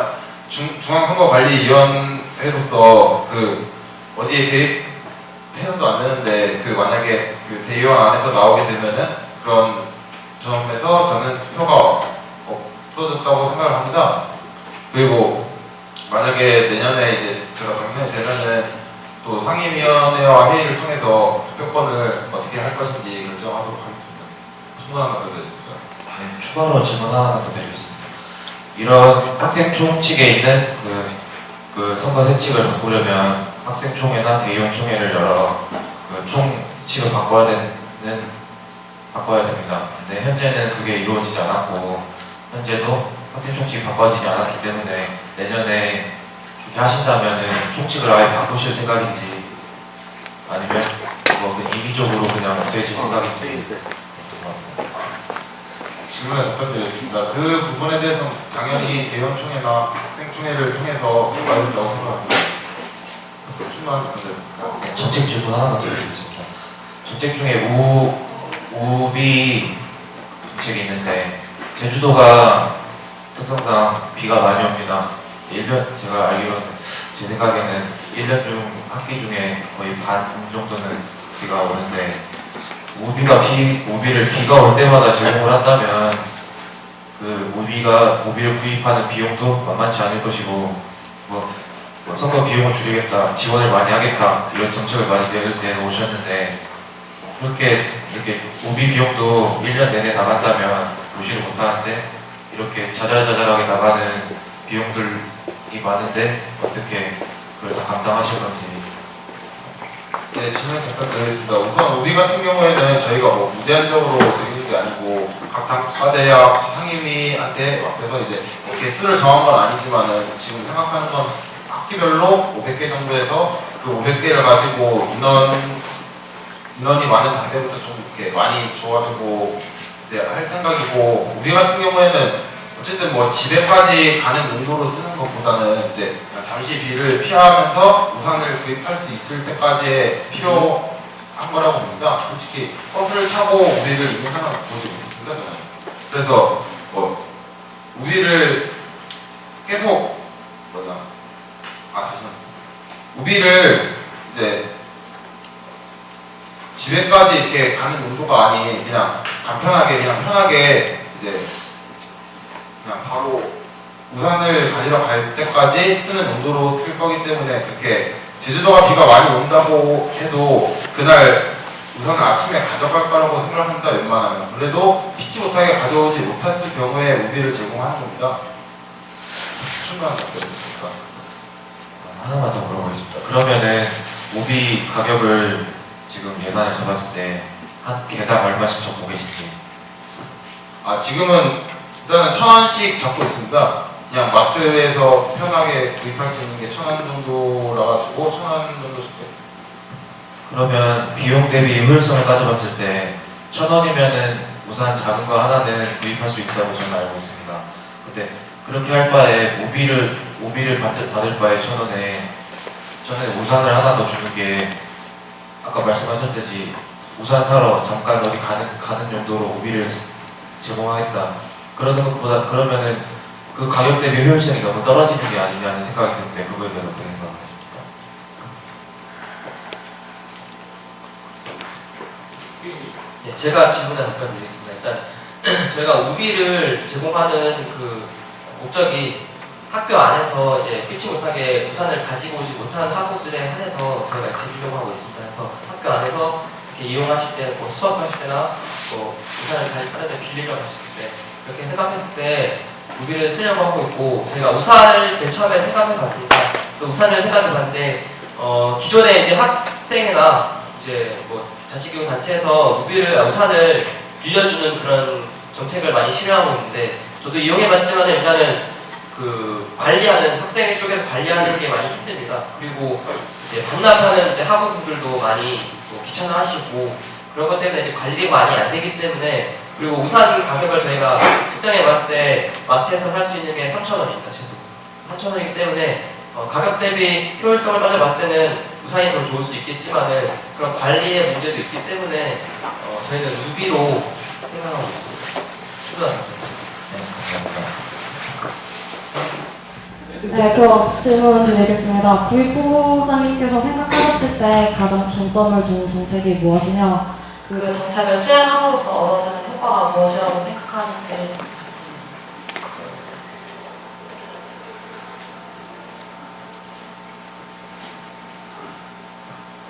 중앙선거관리위원회로서 그 어디에 개입해서도 안 되는데 그 만약에 그 대의원 안에서 나오게 되면은 그런 점에서 저는 투표가 없어졌다고 생각을 합니다. 그리고 만약에 내년에 이제 제가 당선이 되면은 또 상임위원회와 회의를 통해서 투표권을 어떻게 할 것인지 결정하도록 하겠습니다. 충분한 답변 됐습니다. 네, 추가로 질문 하나 더 드리겠습니다. 이런 학생총 측에 있는 그 선거 세칙을 바꾸려면 학생총회나 대의원총회를 열어 그 총칙을 바꿔야 됩니다. 근데 현재는 그게 이루어지지 않았고 현재도 학생총칙이 바꿔지지 않았기 때문에 내년에 그렇게 하신다면은 총칙을 아예 바꾸실 생각인지 아니면 임의적으로 그냥 없애실 생각인지 질문에 답변드리겠습니다. 그 부분에 대해서는 당연히 대의원총회나 학생총회를 통해서 해봐야 된다고 생각합니다. 충분한 답변드렸습니다. 네, 정책 질문 하나만 더 드리겠습니다. 정책 중에 우비 정책이 있는데 제주도가 특성상 비가 많이 옵니다. 1년 제가 알기로는 제 생각에는 1년 중 학기 중에 거의 반 정도는 비가 오는데 우비를 비가 올 때마다 제공을 한다면 그 우비를 구입하는 비용도 만만치 않을 것이고 선거 비용을 줄이겠다, 지원을 많이 하겠다 이런 정책을 많이 내놓으셨는데 그렇게 이렇게 우비 비용도 1년 내내 나간다면 무시를 못하는데 이렇게 자잘자잘하게 나가는 비용들이 많은데 어떻게 그걸 다 감당하실 건지. 네, 질문 잠깐 드리겠습니다. 우선 우리 같은 경우에는 저희가 무제한적으로 드리는 게 아니고 각 단과대학 상임위한테 앞에서 이제 개수를 정한 건 아니지만은 지금 생각하는 건 학기별로 500개 정도에서 그 500개를 가지고 인원이 많은 단체부터 좀 이렇게 많이 줘가지고 이제 할 생각이고 우리 같은 경우에는 어쨌든 뭐 집에까지 가는 용도로 쓰는 것보다는 이제 그냥 잠시 비를 피하면서 우산을 구입할 수 있을 때까지 필요한 거라고 봅니다. 솔직히 버스를 타고 우비를 입는 사람은 보지 못했습니다. 저는. 그래서 뭐 우비를 계속 다시 우비를 이제 집에까지 이렇게 가는 용도가 아닌 그냥 간편하게 그냥 편하게 이제 그냥 바로 우산을 가지러 갈 때까지 쓰는 용도로 쓸 거기 때문에 그렇게 제주도가 비가 많이 온다고 해도 그날 우산을 아침에 가져갈 거라고 생각합니다. 웬만하면 그래도 피치 못하게 가져오지 못했을 경우에 우비를 제공하는 겁니다. 충분한 답변이었습니다. 하나만 더 물어보겠습니다. 그러면은 우비 가격을 지금 예산을 잡았을 때 한 개당 얼마씩 잡고 계신지? 지금은 일단은 1,000원씩 잡고 있습니다. 그냥 마트에서 편하게 구입할 수 있는 게 1,000원 정도라 가지고 1,000원 정도 잡고 있습니다. 그러면 비용 대비 효율성을 따져봤을 때 1,000원이면은 우산 작은 거 하나는 구입할 수 있다고 저는 알고 있습니다. 근데 그렇게 할 바에 우비를 받을 바에 1,000원에 저는 우산을 하나 더 주는 게 아까 말씀하셨듯이 우산 사러 잠깐 어디 가는 용도로 우비를 제공하겠다. 그러는 것보다 그러면은 그 가격 대비 효율성이 너무 떨어지는 게 아니냐는 생각이 드는데 그거에 대해서 어떻게 생각하십니까? 네, 제가 질문에 답변 드리겠습니다. 일단 저희가 우비를 제공하는 그 목적이 학교 안에서 이제 필치 못하게 우산을 가지고 오지 못하는 학우들에 한해서 저희가 드리려고 하고 있습니다. 그래서 학교 안에서 이렇게 이용하실 때, 뭐 수업하실 때나 뭐 우산을 다른 데 빌리려고 하실 때 이렇게 생각했을 때 우비를 쓰려고 하고 있고 저희가 우산을 맨 처음에 생각해봤습니다. 그래서 우산을 생각해봤는데 기존에 이제 학생이나 이제 뭐 자치교육 단체에서 우산을 빌려주는 그런 정책을 많이 실행하고 있는데 저도 이용해봤지만 일단은 그 관리하는 학생 쪽에서 관리하는 게 많이 힘듭니다. 그리고 이제 반납하는 이제 학우분들도 많이 뭐 귀찮아하시고 그런 것 때문에 이제 관리가 많이 안 되기 때문에 그리고 우산 가격을 저희가 측정해 봤을 때 마트에서 살 수 있는 게 3,000원입니다. 최소 3,000원이기 때문에 가격 대비 효율성을 따져봤을 때는 우산이 더 좋을 수 있겠지만은 그런 관리의 문제도 있기 때문에 저희는 우비로 생각하고 있습니다. 충분합니다. 네, 그럼 질문 드리겠습니다. 구입 후보자님께서 생각하셨을 때 가장 중점을 둔 정책이 무엇이며 그 정책을 수행함으로써 얻어지는 효과가 무엇이라고 생각하는지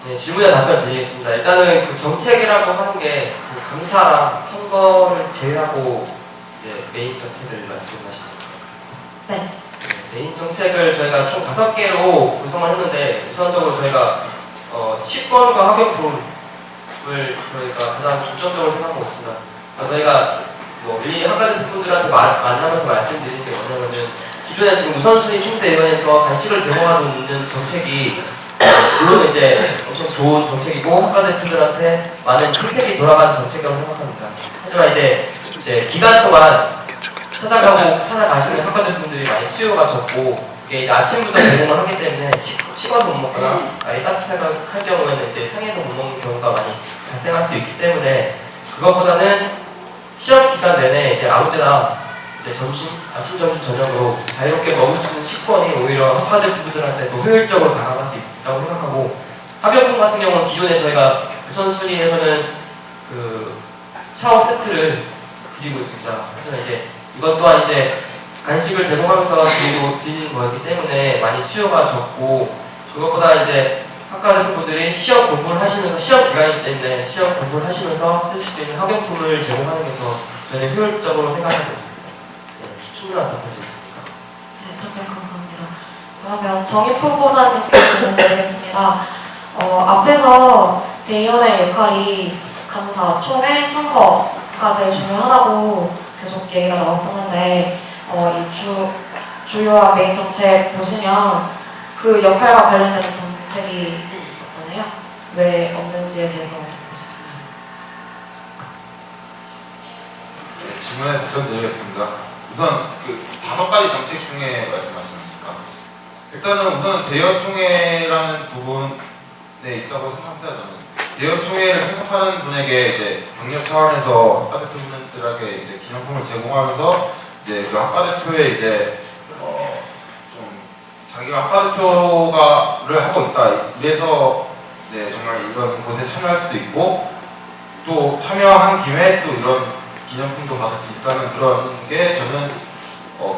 네, 질문에 답변 드리겠습니다. 일단은 그 정책이라고 하는 게 그 감사랑 선거를 제외하고 이제 메인 정책을 말씀하시는 거예요. 네. 메인 정책을 저희가 총 5개로 구성을 했는데 우선적으로 저희가 10번과 합격품을 저희가 가장 중점적으로 생각하고 있습니다. 그래서 저희가 뭐 일일이 학과대 분들한테 만나면서 말씀드린 게 뭐냐면은 기존에 지금 우선순위 총대위원회에서 간식을 제공하고 있는 정책이 물론 이제 엄청 좋은 정책이고 학과 대표들한테 많은 혜택이 돌아가는 정책이라고 생각합니다. 하지만 이제 기간 동안 찾아가시는 학과 대표분들이 많이 수요가 적고 이게 이제 아침부터 제공을 하기 때문에 식어서 못 먹거나 아예 따뜻하게 할 경우에는 이제 상해서 못 먹는 경우가 많이 발생할 수도 있기 때문에 그것보다는 시험 기간 내내 이제 아무 때나 이제 아침, 점심, 저녁으로 자유롭게 먹을 수 있는 식권이 오히려 학과 대표분들한테 더 효율적으로 다가갈 수 있다고 생각하고 합격금 같은 경우는 기존에 저희가 우선순위에서는 그 샤워 세트를 드리고 있습니다. 하지만 이제 이것 또한 이제 간식을 제공하면서 드리는 거기 때문에 많이 수요가 적고 그것보다 이제 학과 대표분들이 시험 공부를 하시면서 시험 기간이기 때문에 시험 공부를 하시면서 쓰실 수 있는 학용품을 제공하는 게 더 저희는 효율적으로 생각하고 있습니다. 네, 충분한 답변드리겠습니다. 네, 답변 감사합니다. 그러면 정입 후보자님께 질문 드리겠습니다. 앞에서 대의원의 역할이 감사, 총회, 선거가 제일 중요하다고 계속 얘기가 나왔었는데 이 주요한 메인 정책 보시면 그 역할과 관련된 정책이 없었나요? 왜 없는지에 대해서 보셨습니다. 네, 질문에 답변드리겠습니다. 우선 그 5가지 정책 중에 말씀하시니까 일단은 우선 대여총회라는 부분에 있다고 생각합니다. 저는 대여총회를 참석하는 분에게 이제 격려 차원에서 학과 대표분들에게 이제 기념품을 제공하면서 이제 그 학과 대표의 이제 좀 자기가 학과 대표가를 하고 있다 이래서 이제 정말 이런 곳에 참여할 수도 있고 또 참여한 김에 또 이런 기념품도 받을 수 있다는 그런 게 저는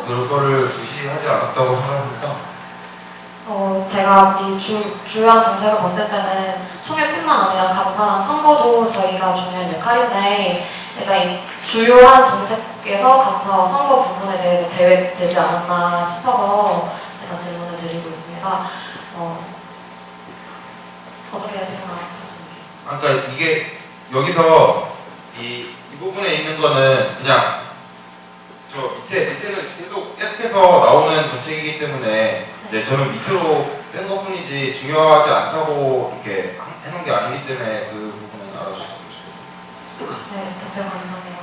그거를 무시하지 않았다고 생각합니다. 제가 이 주요한 정책을 봤을 때는 총회뿐만 아니라 감사랑 선거도 저희가 중요한 역할인데 일단 이 주요한 정책에서 감사와 선거 부분에 대해서 제외되지 않았나 싶어서 제가 질문을 드리고 있습니다. 어떻게 생각하십니까? 그러니까 이게 여기서 이 부분에 있는 거는 그냥 저 밑에는 계속해서 나오는 정책이기 때문에 이제 저는 밑으로 뺀 것뿐이지 중요하지 않다고 이렇게 해놓은 게 아니기 때문에 그 부분은 알아주셨으면 좋겠습니다. 네, 답변 감사합니다.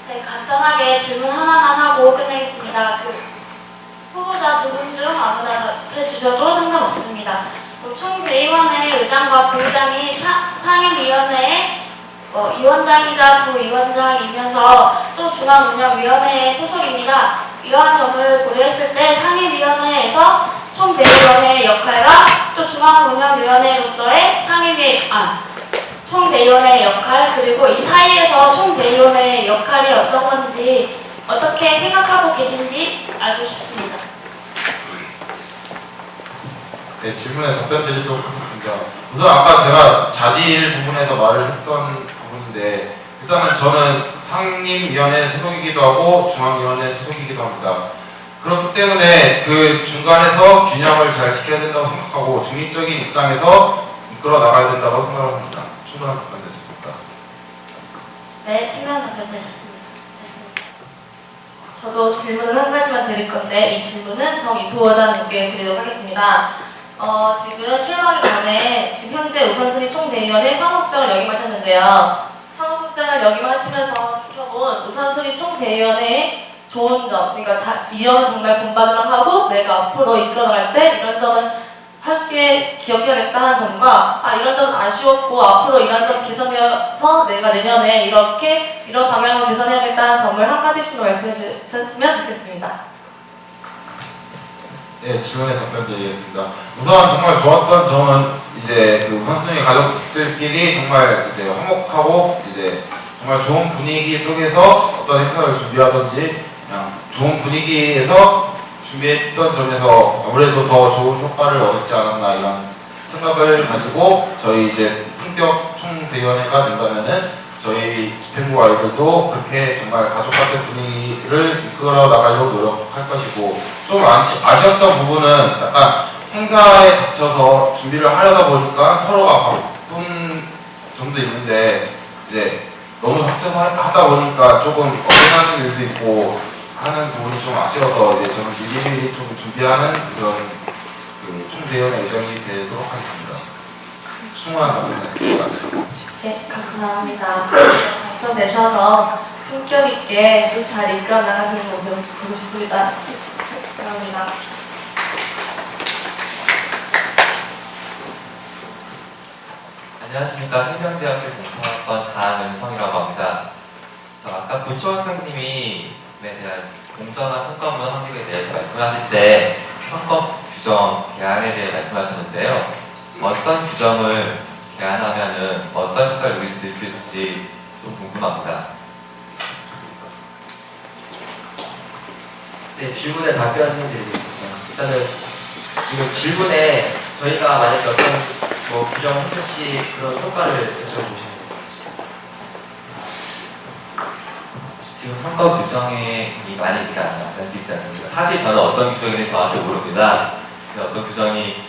네, 간단하게 질문 하나만 하고 끝내겠습니다. 후보자 두 분 중 아무나 해주셔도 상관없습니다. 총대의원회 의장과 부의장이 상임위원회의 위원장이자 부위원장이면서 또 중앙운영위원회의 소속입니다. 이러한 점을 고려했을 때 상임위원회에서 총대의원회의 역할과 또 중앙운영위원회로서의 총대의원회의 역할 그리고 이 사이에서 총대의원회의 역할이 어떤 건지 어떻게 생각하고 계신지 알고 싶습니다. 네, 질문에 답변 드리도록 하겠습니다. 우선 아까 제가 자질 부분에서 말을 했던 부분인데 일단은 저는 상임위원회 소속이기도 하고 중앙위원회 소속이기도 합니다. 그렇기 때문에 그 중간에서 균형을 잘 지켜야 된다고 생각하고 중립적인 입장에서 이끌어 나가야 된다고 생각합니다. 충분한 답변 됐습니다. 네, 충분한 답변 되셨습니다. 됐습니다. 저도 질문을 한 가지만 드릴 건데 이 질문은 정 부원장님께 드리도록 하겠습니다. 지금 출마하기 전에 지금 현재 우선순위 총대의원의 사무국장을 역임하셨는데요. 사무국장을 역임하시면서 지켜본 우선순위 총대의원의 좋은 점, 그러니까 이 점은 정말 본받을만 하고 내가 앞으로 이끌어나갈 때 이런 점은 함께 기억해야겠다 하는 점과 이런 점은 아쉬웠고 앞으로 이런 점 개선해서 내가 내년에 이런 방향으로 개선해야겠다 하는 점을 한마디씩로 말씀해 주셨으면 좋겠습니다. 네, 질문에 답변 드리겠습니다. 우선 정말 좋았던 점은 이제 그 우선순위 가족들끼리 정말 이제 화목하고 이제 정말 좋은 분위기 속에서 어떤 행사를 준비하든지 그냥 좋은 분위기에서 준비했던 점에서 아무래도 더 좋은 효과를 얻지 않았나 이런 생각을 가지고 저희 이제 품격 총대위원회가 된다면은 저희 집행부 아이들도 그렇게 정말 가족 같은 분위기를 이끌어 나가려고 노력할 것이고 좀 아쉬웠던 부분은 약간 행사에 갇혀서 준비를 하려다 보니까 서로가 바쁜 점도 있는데 이제 너무 갇혀서 하다 보니까 조금 어긋나는 일도 있고 하는 부분이 좀 아쉬워서 이제 저는 미리미리 좀 준비하는 그런 그 총대위원회 의장이 되도록 하겠습니다. 충분한 답변이었습니다. 네, 감사합니다. 당선되셔서 품격 있게 또 잘 이끌어 나가시는 모습을 보고 싶습니다. 감사합니다. 안녕하십니까. 생명대학교 공통학번 강은성이라고 합니다. 아까 부초학생님이 대한 공정한 선거문 확립에 대해서 말씀하실 때 선거 규정 개안에 대해 말씀하셨는데요. 어떤 규정을 개안하면은 어떤 효과를 누릴 수 있을지 좀 궁금합니다. 네, 질문에 답변해드리겠습니다. 일단은 지금 질문에 저희가 만약에 어떤 규정을 했을지 그런 효과를 여쭤보시면 지금 선거 규정이 많이 있지 않습니까? 사실 저는 어떤 규정인지 정확히 모릅니다. 근데 어떤 규정이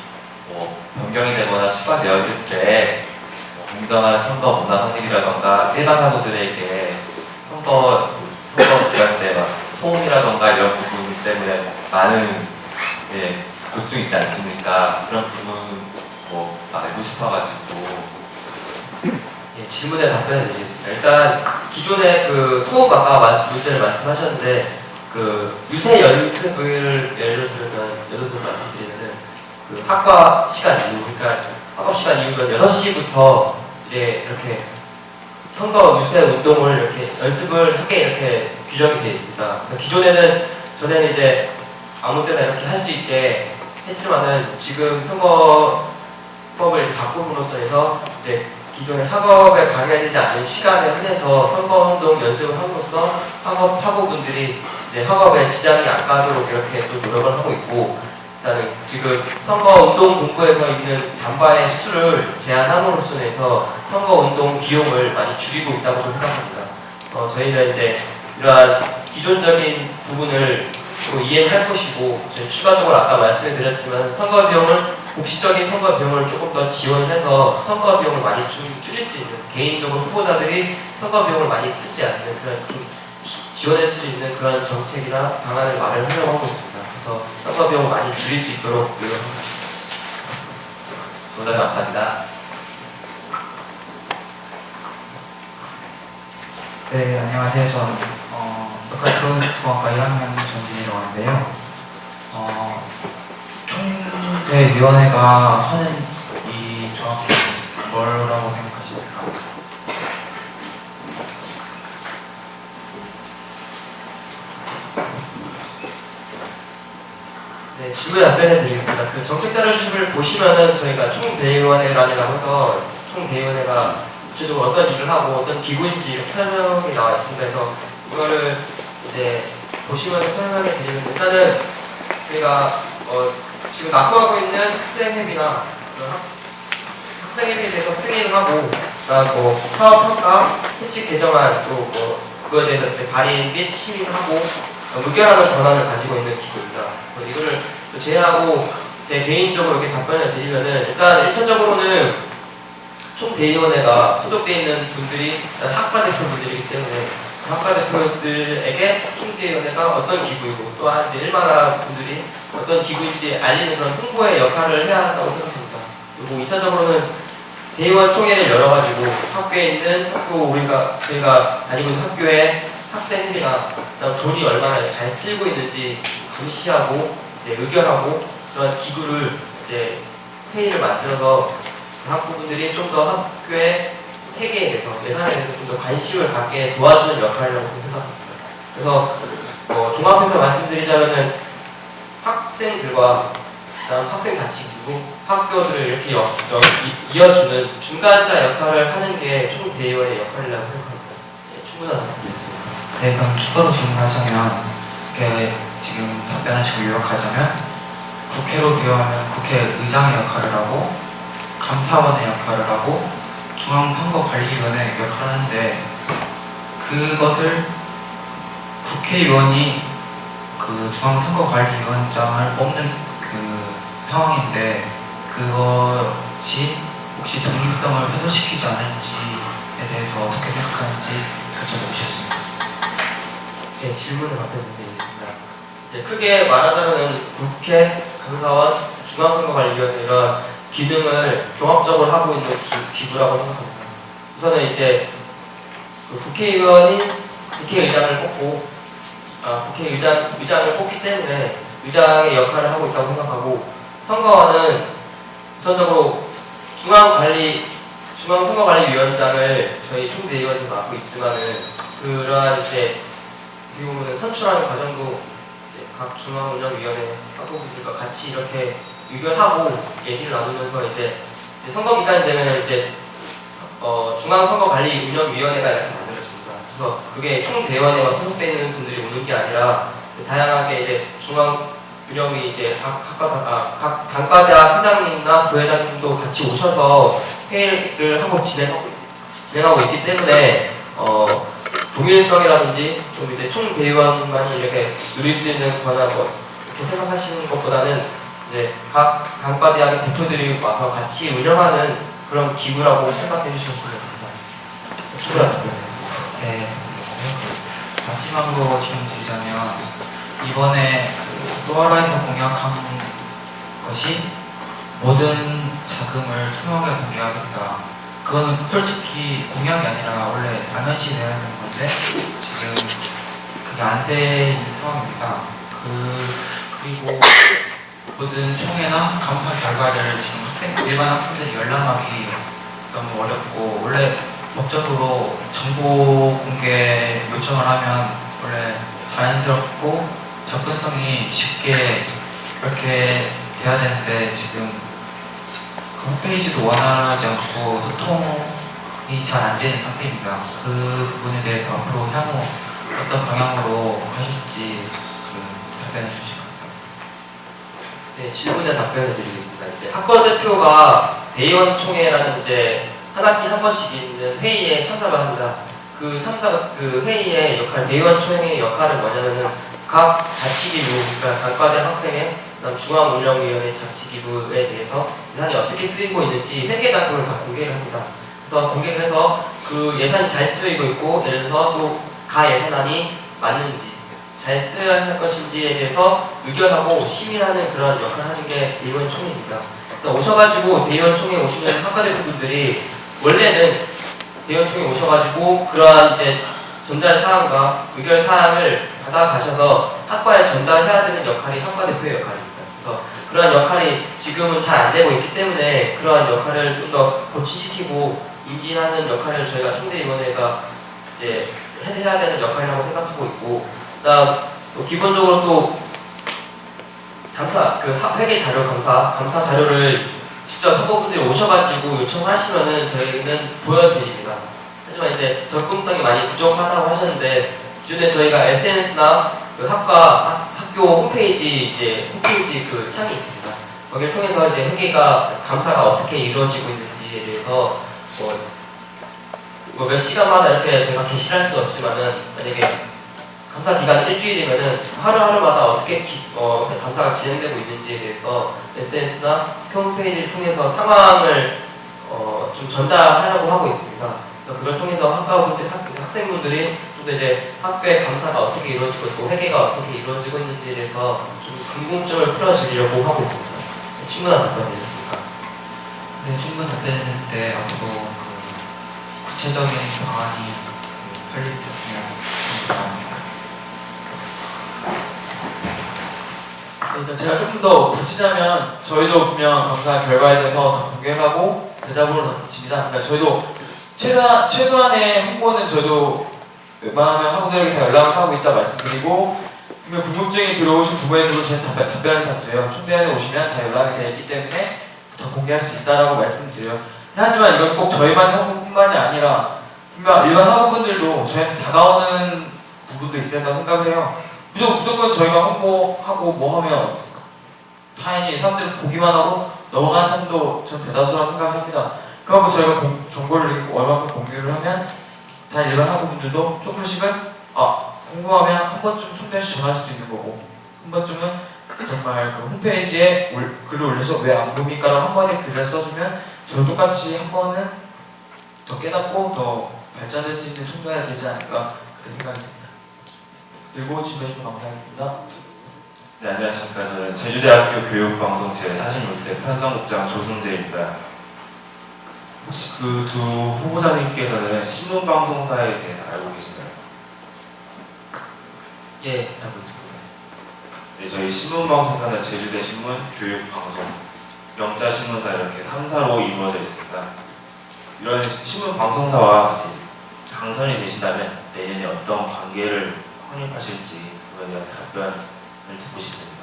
변경이 되거나 추가되었을 때 공정한 선거 문화 확립이라던가 일반 사무들에게 선거 기간 때 소음이라던가 이런 부분 때문에 많은 고충이 있지 않습니까? 그런 부분 알고 싶어가지고 질문에 답변해 드리겠습니다. 일단 기존의 그 소음 아까 문제를 말씀하셨는데 그 유세 연습을 예를 들면 말씀드리면은 그 학과 시간 이후, 그러니까 학업 시간 이후면 6시부터 이렇게 선거 유세 운동을 이렇게 연습을 하게 이렇게 규정이 되어 있습니다. 그러니까 기존에는 전에는 이제 아무 때나 이렇게 할 수 있게 했지만은 지금 선거법을 바꿈으로써 해서 이제 기존의 학업에 방해되지 않는 시간에 한해서 선거운동 연습을 함으로써 학우분들이 이제 학업에 지장이 안 가도록 이렇게 또 노력을 하고 있고, 일단은 지금 선거운동 공부에서 있는 잠바의 수를 제한함으로써 해서 선거운동 비용을 많이 줄이고 있다고 생각합니다. 저희는 이제 이러한 기존적인 부분을 또 이해할 것이고, 저희 추가적으로 아까 말씀을 드렸지만 선거 비용을 복지적인 선거 비용을 조금 더 지원해서 선거 비용을 많이 줄일 수 있는, 개인적으로 후보자들이 선거 비용을 많이 쓰지 않는 그런 지원할 수 있는 그런 정책이나 방안을 마련하려고 하고 있습니다. 그래서 선거 비용을 많이 줄일 수 있도록 노력합니다. 조언 감사합니다. 네, 안녕하세요. 저는 국가교육공학과 1학년 전진이라고 하는데요. 총대위원회가 하는 이 정확히 뭐라고 생각하십니까? 네, 질문에 답변해 드리겠습니다. 그 정책 자료집을 보시면은 저희가 총대위원회라고 해서 총대위원회가 구체적으로 어떤 일을 하고 어떤 기구인지 이렇게 설명이 나와 있습니다. 그래서 이거를 이제 보시면서 설명해 드리면, 일단은 저희가 지금 납부하고 있는 학생회비나 학생회비에 대해서 승인을 하고, 그다음 사업평가, 해칙 개정안, 또 그거에 대해서 이제 발의 및 심의하고 의결하는 권한을 가지고 있는 기구입니다. 이거를 제외하고 제 개인적으로 이렇게 답변을 드리면은, 일단 1차적으로는 총대위원회가 소속되어 있는 분들이 학과 대표분들이기 때문에 학과 대표들에게 총대위원회가 어떤 기구이고, 또한 이제 일반화 분들이 어떤 기구인지 알리는 그런 홍보의 역할을 해야 한다고 생각합니다. 그리고 2차적으로는 대의원 총회를 열어가지고 학교에 있는 저희가 다니고 있는 학교의 학생들이나 돈이 얼마나 잘 쓰고 있는지 감시하고 이제 의결하고, 그런 기구를 이제 회의를 만들어서 학부분들이 좀 더 학교의 회계에 대해서, 예산에 대해서 좀 더 관심을 갖게 도와주는 역할이라고 생각합니다. 그래서 종합해서 말씀드리자면은 학생들과 그다음 학생 자치기구, 학교들을 이렇게 이어주는 중간자 역할을 하는 게 총대의원의 역할이라고 생각합니다. 네, 충분한 답변이었습니다. 네, 그럼 추가로 질문하자면, 이렇게 지금 답변하시고 요약하자면, 국회로 비유하면 국회의장의 역할을 하고, 감사원의 역할을 하고, 중앙선거관리위원회의 역할을 하는데, 그것을 국회의원이 그 중앙선거관리위원장을 뽑는 그 상황인데, 그것이 혹시 독립성을 훼손시키지 않을지에 대해서 어떻게 생각하는지 여쭤보겠습니다. 네, 질문을 답변드리겠습니다. 네, 크게 말하자면 국회, 감사원, 중앙선거관리위원회 이런 기능을 종합적으로 하고 있는 기구라고 생각합니다. 우선은 이제 그 국회의원이 국회의장을 뽑고, 국회의장을 뽑기 때문에 의장의 역할을 하고 있다고 생각하고, 선거원은 우선적으로 중앙선거관리위원장을 저희 총대의원이 맡고 있지만은, 그러한 이제 어떻게 보면은 선출하는 과정도 이제 각 중앙운영위원회 학부분들과 같이 이렇게 의결하고 얘기를 나누면서 이제 선거 기간이 되면 이제 중앙선거관리운영위원회가 이렇게 만들어집니다. 그래서 그게 총대의원회와 소속되어 있는 분들이 오는 게 아니라 다양하게 이제 중앙운영위 이제 각 단과대학 회장님이나 부회장님도 같이 오셔서 회의를 하고 진행하고 있기 때문에 동일성이라든지 좀 이제 총대의원만이 이렇게 누릴 수 있는 권한 이렇게 생각하시는 것보다는 이제 각 단과대학의 대표들이 와서 같이 운영하는 그런 기구라고 생각해 주셨으면 좋겠습니다. 네. 마지막으로 질문 드리자면, 이번에 수아라에서 공약한 것이 모든 자금을 투명하게 공개하겠다. 그거는 솔직히 공약이 아니라 원래 당연시 되는 건데, 지금 그게 안 돼 있는 상황입니다. 그리고 모든 총회나 감사 결과를 지금 일반 학생들이 열람하기 너무 어렵고, 원래 법적으로 정보 공개 요청을 하면 원래 자연스럽고 접근성이 쉽게 이렇게 돼야 되는데, 지금 그 홈페이지도 원활하지 않고 소통이 잘 안 되는 상태입니다. 그 부분에 대해서 앞으로 향후 어떤 방향으로 하실지 답변해 주시기 감사합니다. 네, 질문에 답변을 드리겠습니다. 이제 학과 대표가 대의원 총회라는 이제 한 학기 한 번씩 있는 회의에 참석을 합니다. 그 회의의 역할, 대의원 총회의 역할은 뭐냐면은 각 자치기부, 그러니까 각 과대 학생의 중앙운영위원회 자치기부에 대해서 예산이 어떻게 쓰이고 있는지 회계자료를 다 공개를 합니다. 그래서 공개를 해서 그 예산이 잘 쓰이고 있고, 예를 들어서 또 가 예산안이 맞는지 잘 쓰여야 할 것인지에 대해서 의견하고 심의하는 그런 역할을 하는 게 대의원 총회입니다. 오셔가지고 대의원 총회 오시는 학과 대표분들이 원래는 대의원 총회 오셔가지고 그러한 이제 전달 사항과 의결 사항을 받아가셔서 학과에 전달해야 되는 역할이 학과 대표의 역할입니다. 그래서 그러한 역할이 지금은 잘 안 되고 있기 때문에 그러한 역할을 좀 더 고치시키고 인지하는 역할을 저희가 총대위원회가 이제 해야 되는 역할이라고 생각하고 있고, 그다음 또 기본적으로 또 회계 자료 감사 자료를 직접 학우분들이 오셔가지고 요청하시면은 저희는 보여드립니다. 하지만 이제 접근성이 많이 부족하다고 하셨는데, 기존에 저희가 SNS나 그 학교 홈페이지 그 창이 있습니다. 거기를 통해서 이제 회계가 감사가 어떻게 이루어지고 있는지에 대해서 몇 시간마다 이렇게 저희가 게시를 할 수는 없지만은, 만약에 감사 기간 일주일이면은 하루하루마다 어떻게 감사가 진행되고 있는지에 대해서 SNS나 홈페이지를 통해서 상황을 좀 전달하려고 하고 있습니다. 그걸 통해서 학생분들이 또 이제 학교의 감사가 어떻게 이루어지고 있고 회계가 어떻게 이루어지고 있는지에 대해서 좀 궁금증을 풀어주려고 하고 있습니다. 충분한 답변이셨습니까? 네, 충분히 답변했는데 앞으로 구체적인 방안이 설립됐으면 감사합니다. 일단 제가 조금 더 붙이자면, 저희도 분명 감사 결과에 대해서 더 공개하고 대자보로 더 붙입니다. 그러니까 저희도 최소한의 홍보는 저희도 웬만하면 학우들에게 다 연락을 하고 있다 말씀드리고, 분명 궁금증이 들어오신 부분에서도 저희는 답변을 다 드려요. 총대회에 오시면 다 연락이 되어 있기 때문에 더 공개할 수 있다라고 말씀드려요. 하지만 이건 꼭 저희만 학우뿐만이 아니라 분명 일반 학우분들도 저희한테 다가오는 부분도 있어야 한다고 생각을 해요. 무조건 저희가 홍보하고 뭐 하면 타인이 사람들은 보기만 하고 넘어가는 사람도 전 대다수라고 생각을 합니다. 그만큼 저희가 정보를 얼마큼 공유를 하면 다 일반 학우분들도 조금씩은 궁금하면 한 번쯤 총대에서 전화할 수도 있는 거고, 한 번쯤은 정말 그 홈페이지에 글을 올려서 왜 안 봅니까라고 한마디 글을 써주면 저도 똑같이 한 번은 더 깨닫고 더 발전될 수 있는 총대가 되지 않을까 그렇게 생각이 듭니다. 그리고 질문해 주셔서 감사하겠습니다. 네, 안녕하십니까. 저는 제주대학교 교육방송 제46대 편성국장 조승재입니다. 혹시 그 두 후보자님께서는 신문방송사에 대해 알고 계신가요? 예, 알고 있습니다. 네, 저희 신문방송사는 제주대 신문, 교육방송, 영자신문사 이렇게 3사로 이루어져 있습니다. 이런 신문방송사와 당선이 되신다면 내년에 어떤 관계를 확립하실지 그에 대한 답변을 듣고 싶습니다.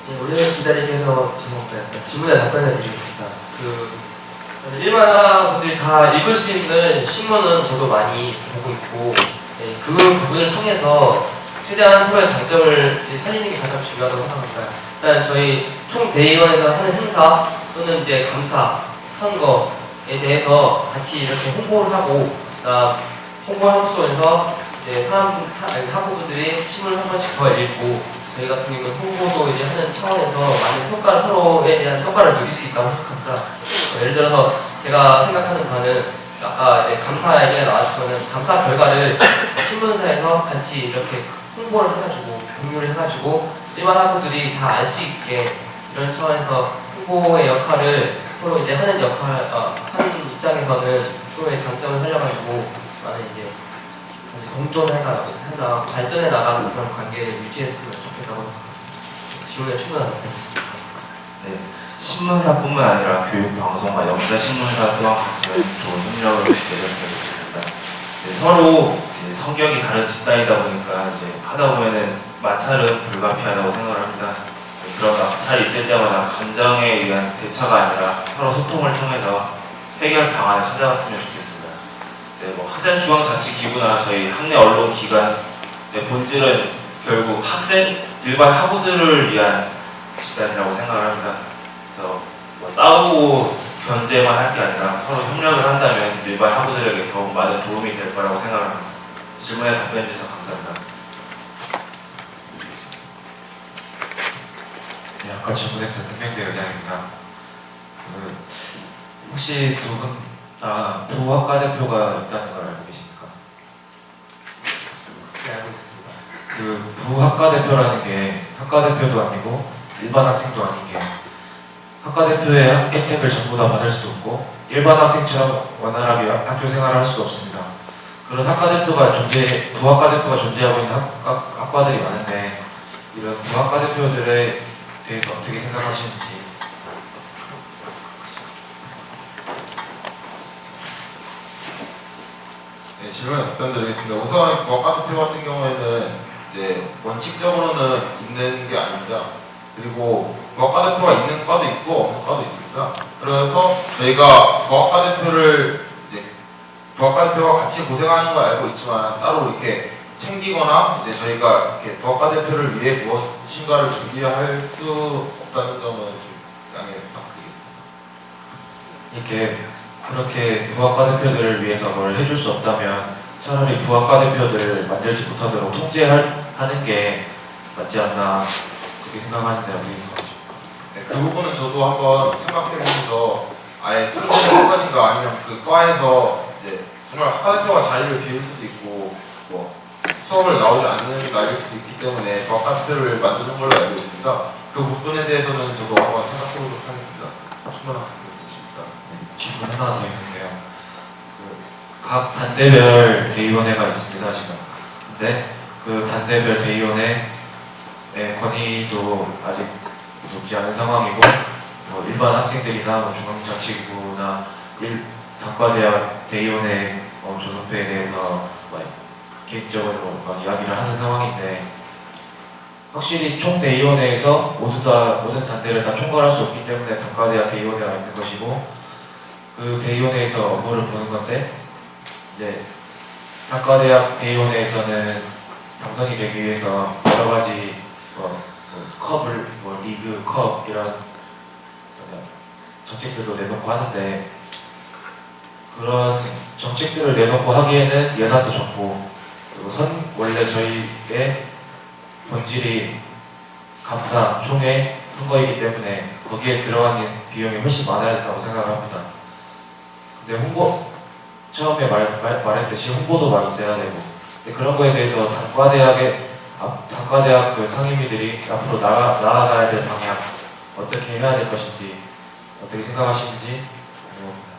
네, 오늘 기다리셔서 질문에 답변을 드리겠습니다. 일반 학우분들이 다 읽을 수 있는 신문은 저도 많이 보고 있고, 네, 그 부분을 통해서 최대한 서로의 장점을 살리는 게 가장 중요하다고 생각합니다. 일단 저희 총대의원에서 하는 행사 또는 이제 감사, 선거에 대해서 같이 이렇게 홍보를 하고, 홍보를 함으로써 이제 학우분들이 신문을 한 번씩 더 읽고, 저희 같은 경우는 홍보도 이제 하는 차원에서 많은 서로에 대한 효과를 누릴 수 있다고 생각합니다. 예를 들어서 제가 생각하는 바는 아까 이제 감사 얘기가 나왔지만 감사 결과를 신문사에서 같이 이렇게 홍보를 해가지고 공유를 해가지고 일반 학우들이 다 알 수 있게 이런 차원에서 홍보의 역할을 서로 이제 하는 입장에서는 각성의 장점을 살려가지고 많은 이제 공존해가 발전해 나가는 그런 관계를 유지했으면 좋겠다고 질문에 충분한 답변이었습니다. 네, 신문사뿐만 아니라 교육 방송과 영자 신문사 또한 같은 좋은 협력을 내렸으면 좋겠습니다. 네, 서로 이제 성격이 다른 집단이다 보니까 이제 하다 보면은 마찰은 불가피하다고 생각을 합니다. 네, 그런 마찰이 있을 때마다 감정에 의한 대처가 아니라 서로 소통을 통해서 해결 방안을 찾아갔으면 좋겠습니다. 네, 뭐 학생중앙자치기구나 저희 학내 언론기관 본질은 결국 학생 일반 학우들을 위한 집단이라고 생각을 합니다. 그래서 뭐 싸우고 견제만 할 게 아니라 서로 협력을 한다면 일반 학우들에게 더욱 많은 도움이 될 거라고 생각합니다. 질문에 답변해 주셔서 감사합니다. 네, 아까 질문했던 김명재 의장입니다. 혹시 두 분 다 부학과 대표가 있다는 걸 알고 계십니까? 네, 알고 있습니다. 그 부학과 대표라는 게 학과 대표도 아니고 일반 학생도 아닌 게 학과 대표의 혜택을 전부 다 받을 수도 없고 일반 학생처럼 원활하게 학교 생활을 할 수도 없습니다. 그런 학과 대표가 부학과 대표가 존재하고 있는 학과들이 많은데 이런 부학과 대표들에 대해서 어떻게 생각하시는지. 네, 질문에 답변드리겠습니다. 우선 부학과 대표 같은 경우에는 이제 원칙적으로는 있는 게 아닙니다. 그리고 부학과 대표가 있는 과도 있고 없는 과도 있습니다. 그래서 저희가 부학과 대표가 같이 고생하는 걸 알고 있지만 따로 이렇게 챙기거나 이제 저희가 이렇게 부학과 대표를 위해 무엇인가를 준비할 수 없다는 점은 좀 양해 부탁드리겠습니다. 이렇게 그렇게 부학과 대표들을 위해서 뭘 해줄 수 없다면 차라리 부학과 대표들을 만들지 못하도록 통제하는 게 맞지 않나 그렇게 생각하는데 어떻게 생각하십니까? 네, 그 부분은 저도 한번 생각해보면서 아예 통제를 할 것인가 아니면 그 과에서 이제 정말 학과 대표가 자리를 비울 수도 있고 뭐 수업을 나오지 않는 날일 수도 있기 때문에 부학과 대표를 만드는 걸로 알고 있습니다. 그 부분에 대해서는 저도 한번 생각해보도록 하겠습니다. 충분한 답변이겠습니다. 질문 하나 더 있는데요. 각 단대별 대의원회가 있습니다 지금. 근데 그 단대별 대의원회 권위도 아직 높지 않은 상황이고 뭐 일반 학생들이나 뭐 중앙자치구나 단과대학 대의원회 존업회에 대해서 개인적으로 이야기를 하는 상황인데 확실히 총대의원회에서 모든 단대를 다 총괄할 수 없기 때문에 단과대학 대의원회가 있는 것이고 그 대의원회에서 업무를 보는 건데 이제 단과대학 대의원회에서는 당선이 되기 위해서 여러 가지 컵을 리그 컵 이런 정책들도 내놓고 하는데 그런 정책들을 내놓고 하기에는 예산도 적고 그리고 원래 저희의 본질이 감사, 총회, 선거이기 때문에 거기에 들어가는 비용이 훨씬 많아야 된다고 생각을 합니다. 근데 처음에 말했듯이 홍보도 많이 써야 되고 그런 거에 대해서 단과대학 그 상임위들이 앞으로 나아가야 될 방향 어떻게 해야 될 것인지 어떻게 생각하시는지 궁금합니다.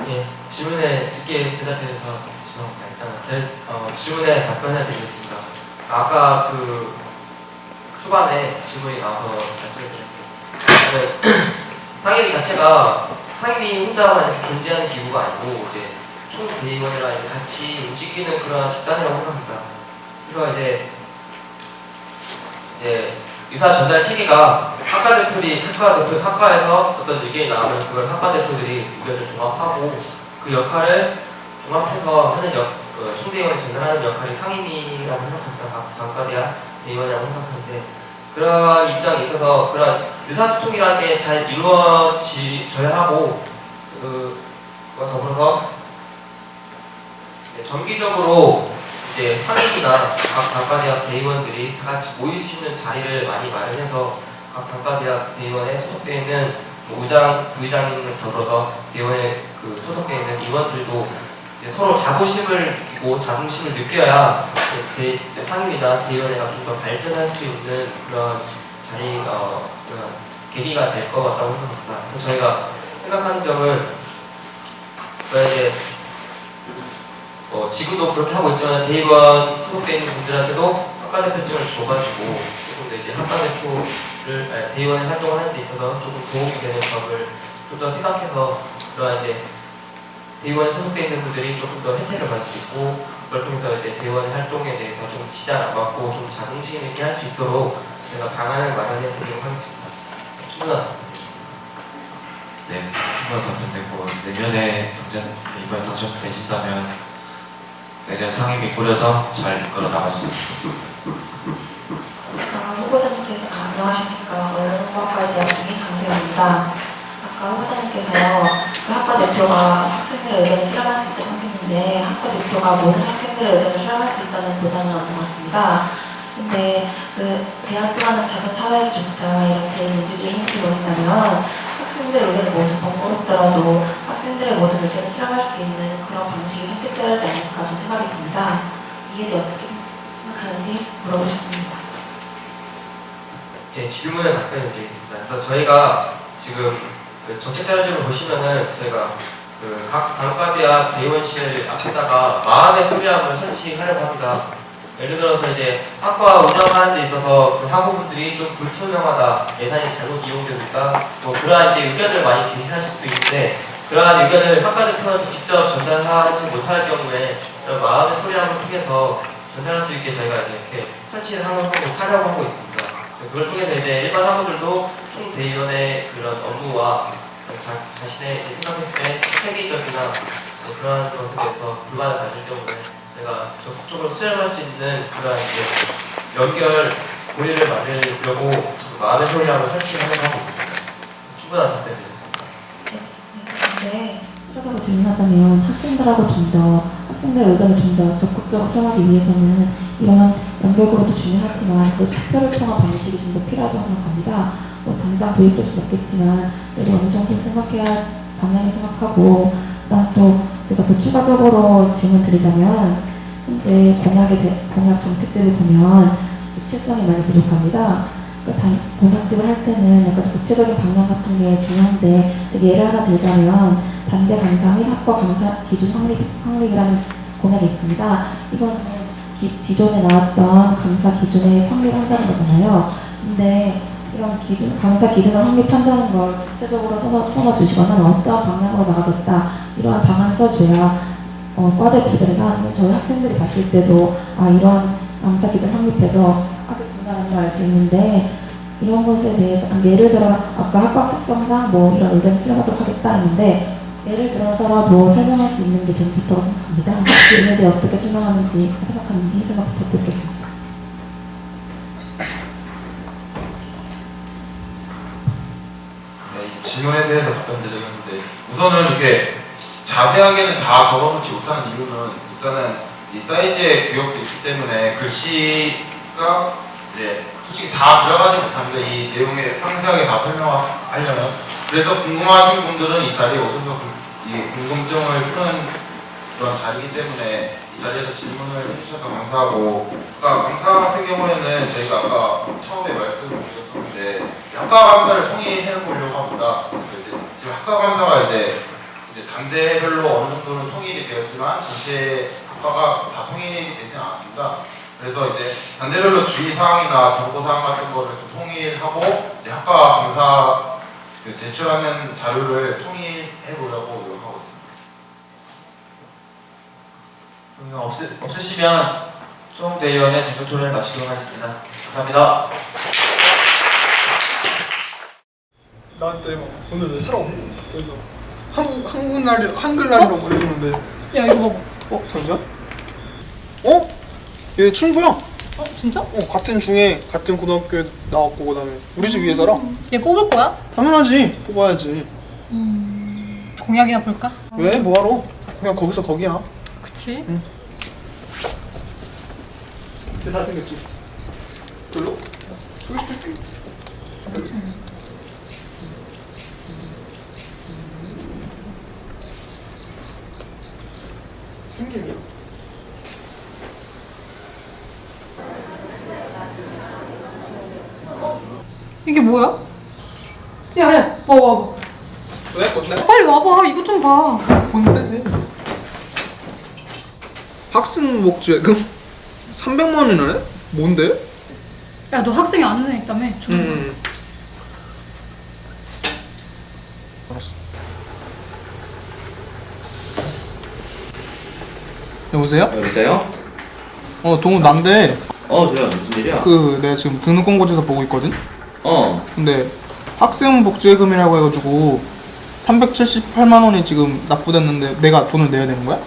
예, 질문에 쉽게 대답해서 죄송합니다. 일단 질문에 답변해 드리겠습니다. 아까 그 초반에 질문이 나와서 말씀을 드릴게요. 상임위 자체가 상임위 혼자만 존재하는 기구가 아니고 이제 총대의원이랑 같이 움직이는 그런 집단이라고 생각합니다. 그래서 이제 의사 전달 체계가 학과에서 어떤 의견이 나오면 그걸 학과 대표들이 의견을 종합하고 그 역할을 종합해서 하는 총대의원이 전달하는 역할이 상임위라고 생각합니다. 단과대학 대의원이라고 생각하는데 그런 입장에 있어서 그런 의사소통이라는 게 잘 이루어져야 하고 그와 더불어서 정기적으로 이제 상임이나 각 단과대학 대의원들이 다 같이 모일 수 있는 자리를 많이 마련해서 각 단과대학 대의원에 소속되어 있는 의장, 부의장을 더불어서 대의원에 소속되어 있는 임원들도 서로 자부심을 느끼고 자긍심을 느껴야 상임이나 대의원회가 좀 더 발전할 수 있는 그런 자리가 그런 계기가 될 것 같다고 생각합니다. 그래서 저희가 생각하는 점은 이제 지금도 그렇게 하고 있지만 대의원 소속돼 있는 분들한테도 학과 대표증을 줘가지고 조금 더 이제 학과 대표를 대의원의 활동을 하는 데 있어서 조금 도움이 되는 점을 좀 더 생각해서 그런 이제 대의원에 소속돼 있는 분들이 조금 더 혜택을 받을 수 있고 그걸 통해서 이제 대의원의 활동에 대해서 좀 지장 안 받고 좀 자긍심 있게 할 수 있도록 제가 방안을 마련해 드리도록 하겠습니다. 충분한 네, 한번 답변됐고 내년에 이번에 당선되신다면 내년 상임위 꾸려서 잘 이끌어 나가셨으면 좋겠습니다. 후보자님께서 강조하시니까 언론과학과 재학 중인 강대입니다. 아까 후보자님께서 그 학과 대표가 학생들의 의견을 실현할 수 있게 생겼는데 학과 대표가 모든 학생들의 의견을 실현할 수 있다는 보장은 얻은 것 같습니다. 근데 그 대학교라는 작은 사회에서조차 이런 대민주주의 형태를 원한다면 학생들의 의견을 모두 번거롭더라도 학생들의 모든 의견을 실현할 수 있는 그런 방식이 선택되어야 하지 않을까 좀 생각이 듭니다. 이에 대해 어떻게 생각하는지 물어보셨습니다. 예, 질문에 답변을 드리겠습니다. 그래서 저희가 지금 그 정책자료집을 보시면은 저희가 그 각 단과대학 대의원실 앞에다가 마음의 소리함을 설치하려고 합니다. 예를 들어서 이제 학과 운영하는 데 있어서 그 학우분들이 좀 불투명하다, 예산이 잘못 이용되고 있다, 뭐 그러한 이제 의견을 많이 제시하실 수도 있는데 그러한 의견을 학과 대표한테 직접 전달하지 못할 경우에 그런 마음의 소리함을 통해서 전달할 수 있게 저희가 이렇게 설치를 하려고 하고 있습니다. 그걸 통해서 이제 일반 학우들도 총대의원의 그런 업무와 자신의 생각했을 때 세계적이나 그러한 것에 대해서 불만을 가질 경우에 내가 적극적으로 수행할 수 있는 그러한 이제 연결 고리를 만들려고 마음의 소리함을 설치하려고 하고 있습니다. 충분한 답변 드렸습니다. 네, 추가로 질문하자면 학생들하고 좀 더 학생들의 의견을 좀 더 적극적으로 수용하기 위해서는 이런 연결고리도 중요하지만 그 투표를 통한 방식이 좀 더 필요하다고 생각합니다. 뭐 당장 도입될 수는 없겠지만 그래도 어느 정도 생각해야 할 방향을 생각하고 그다음 또 제가 더 추가적으로 질문 드리자면 현재 공약 정책들을 보면 구체성이 많이 부족합니다. 그러니까 공약집을 할 때는 약간 구체적인 방향 같은 게 중요한데 예를 하나 들자면 단대 강사 및 학과 강사 기준 확립이라는 공약이 있습니다. 이건 기존에 나왔던 강사 기준에 확립한다는 거잖아요. 근데 이런 강사 기준을 확립한다는 걸 구체적으로 써주시거나 어떠한 방향으로 나가겠다 이러한 방안을 써줘야 과대표들이나 저희 학생들이 봤을 때도 이런 강사 기준 확립해서 하겠구나라는 걸 알 수 있는데 이런 것에 대해서 예를 들어 아까 학과 특성상 뭐 이런 의견을 수렴하도록 하겠다 했는데 예를 들어서라도 설명할 수 있는 게 좀 좋다고 생각합니다. 이에 대해 어떻게 설명하는지 생각하는지 생각 부탁드리겠습니다. 질문에 대해서 답변드리는데 우선은 이렇게 자세하게는 다 적어놓지 못하는 이유는 일단은 이 사이즈의 규격도 있기 때문에 글씨가 이제 솔직히 다 들어가지 못합니다. 이 내용에 상세하게 다 설명하려면 그래서 궁금하신 분들은 이 자리에 오셔서 이 궁금증을 푸는 그런 자리이기 때문에 이 자리에서 질문을 해주셔서 감사하고 강사 같은 경우에는 저희가 아까 처음에 말씀을 드렸었는데 학과 강사를 통일해 보려고 합니다. 지금 학과 강사가 이제 단대별로 어느 정도는 통일이 되었지만 전체 학과가 다 통일이 되지는 않았습니다. 그래서 이제 단대별로 주의사항이나 경고사항 같은 거를 좀 통일하고 이제 학과 강사 제출하는 자료를 통일해 보려고 노력하고 있습니다. 없으시면 총대의원의 진로 토론을 마치도록 하겠습니다. 감사합니다. 나한테 막 오늘 왜 살아 없니? 그래서 한글날이라고 그러는데 야 이거 봐봐. 잠시만. 얘 친구야. 진짜? 같은 중에 같은 고등학교에 나왔고 그다음에 우리 집 위에 살아. 얘 뽑을 거야? 당연하지. 뽑아야지. 공약이나 볼까? 왜? 뭐하러? 그냥 거기서 거기야. 그치? 응. 걔 잘생겼지? 별로? 생김이야? 이게 뭐야? 야, 봐봐. 왜? 뭔데? 빨리 와봐. 이거 좀 봐. 뭔데? 학생복지금 300만 원이네? 뭔데? 야, 너 학생이 아는 애 있다며? 알았어. 여보세요? 여보세요? 동우 난데 도현 무슨 일이야? 내가 지금 등록공고지서 보고 있거든? 근데 학생복지금이라고 해가지고 378만 원이 지금 납부됐는데 내가 돈을 내야 되는 거야?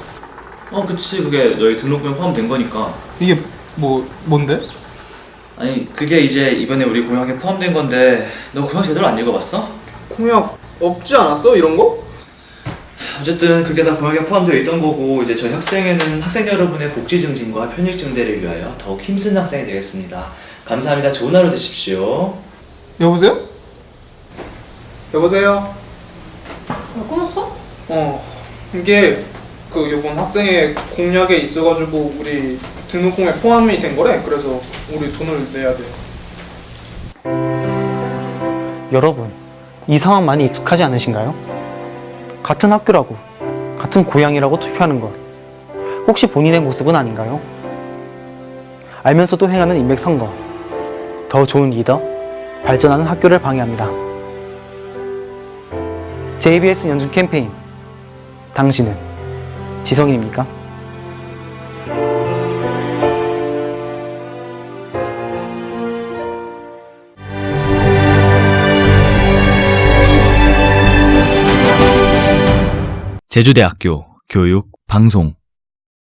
그치, 그게 너희 등록비용 포함된 거니까. 이게 뭔데? 아니, 그게 이제 이번에 우리 공약에 포함된 건데 너 공약 제대로 안 읽어봤어? 공약 없지 않았어? 이런 거? 어쨌든 그게 다 공약에 포함되어 있던 거고, 이제 저희 학생회는 학생 여러분의 복지 증진과 편익 증대를 위하여 더욱 힘쓴 학생이 되겠습니다. 감사합니다. 좋은 하루 되십시오. 여보세요? 여보세요? 왜 끊었어? 이게 요번 학생회 공약에 있어가지고 우리 등록금에 포함이 된 거래. 그래서 우리 돈을 내야 돼. 여러분, 이 상황 많이 익숙하지 않으신가요? 같은 학교라고, 같은 고향이라고 투표하는 것, 혹시 본인의 모습은 아닌가요? 알면서도 행하는 인맥선거, 더 좋은 리더, 발전하는 학교를 방해합니다. JBS 연중 캠페인, 당신은 지성인입니까? 제주대학교 교육 방송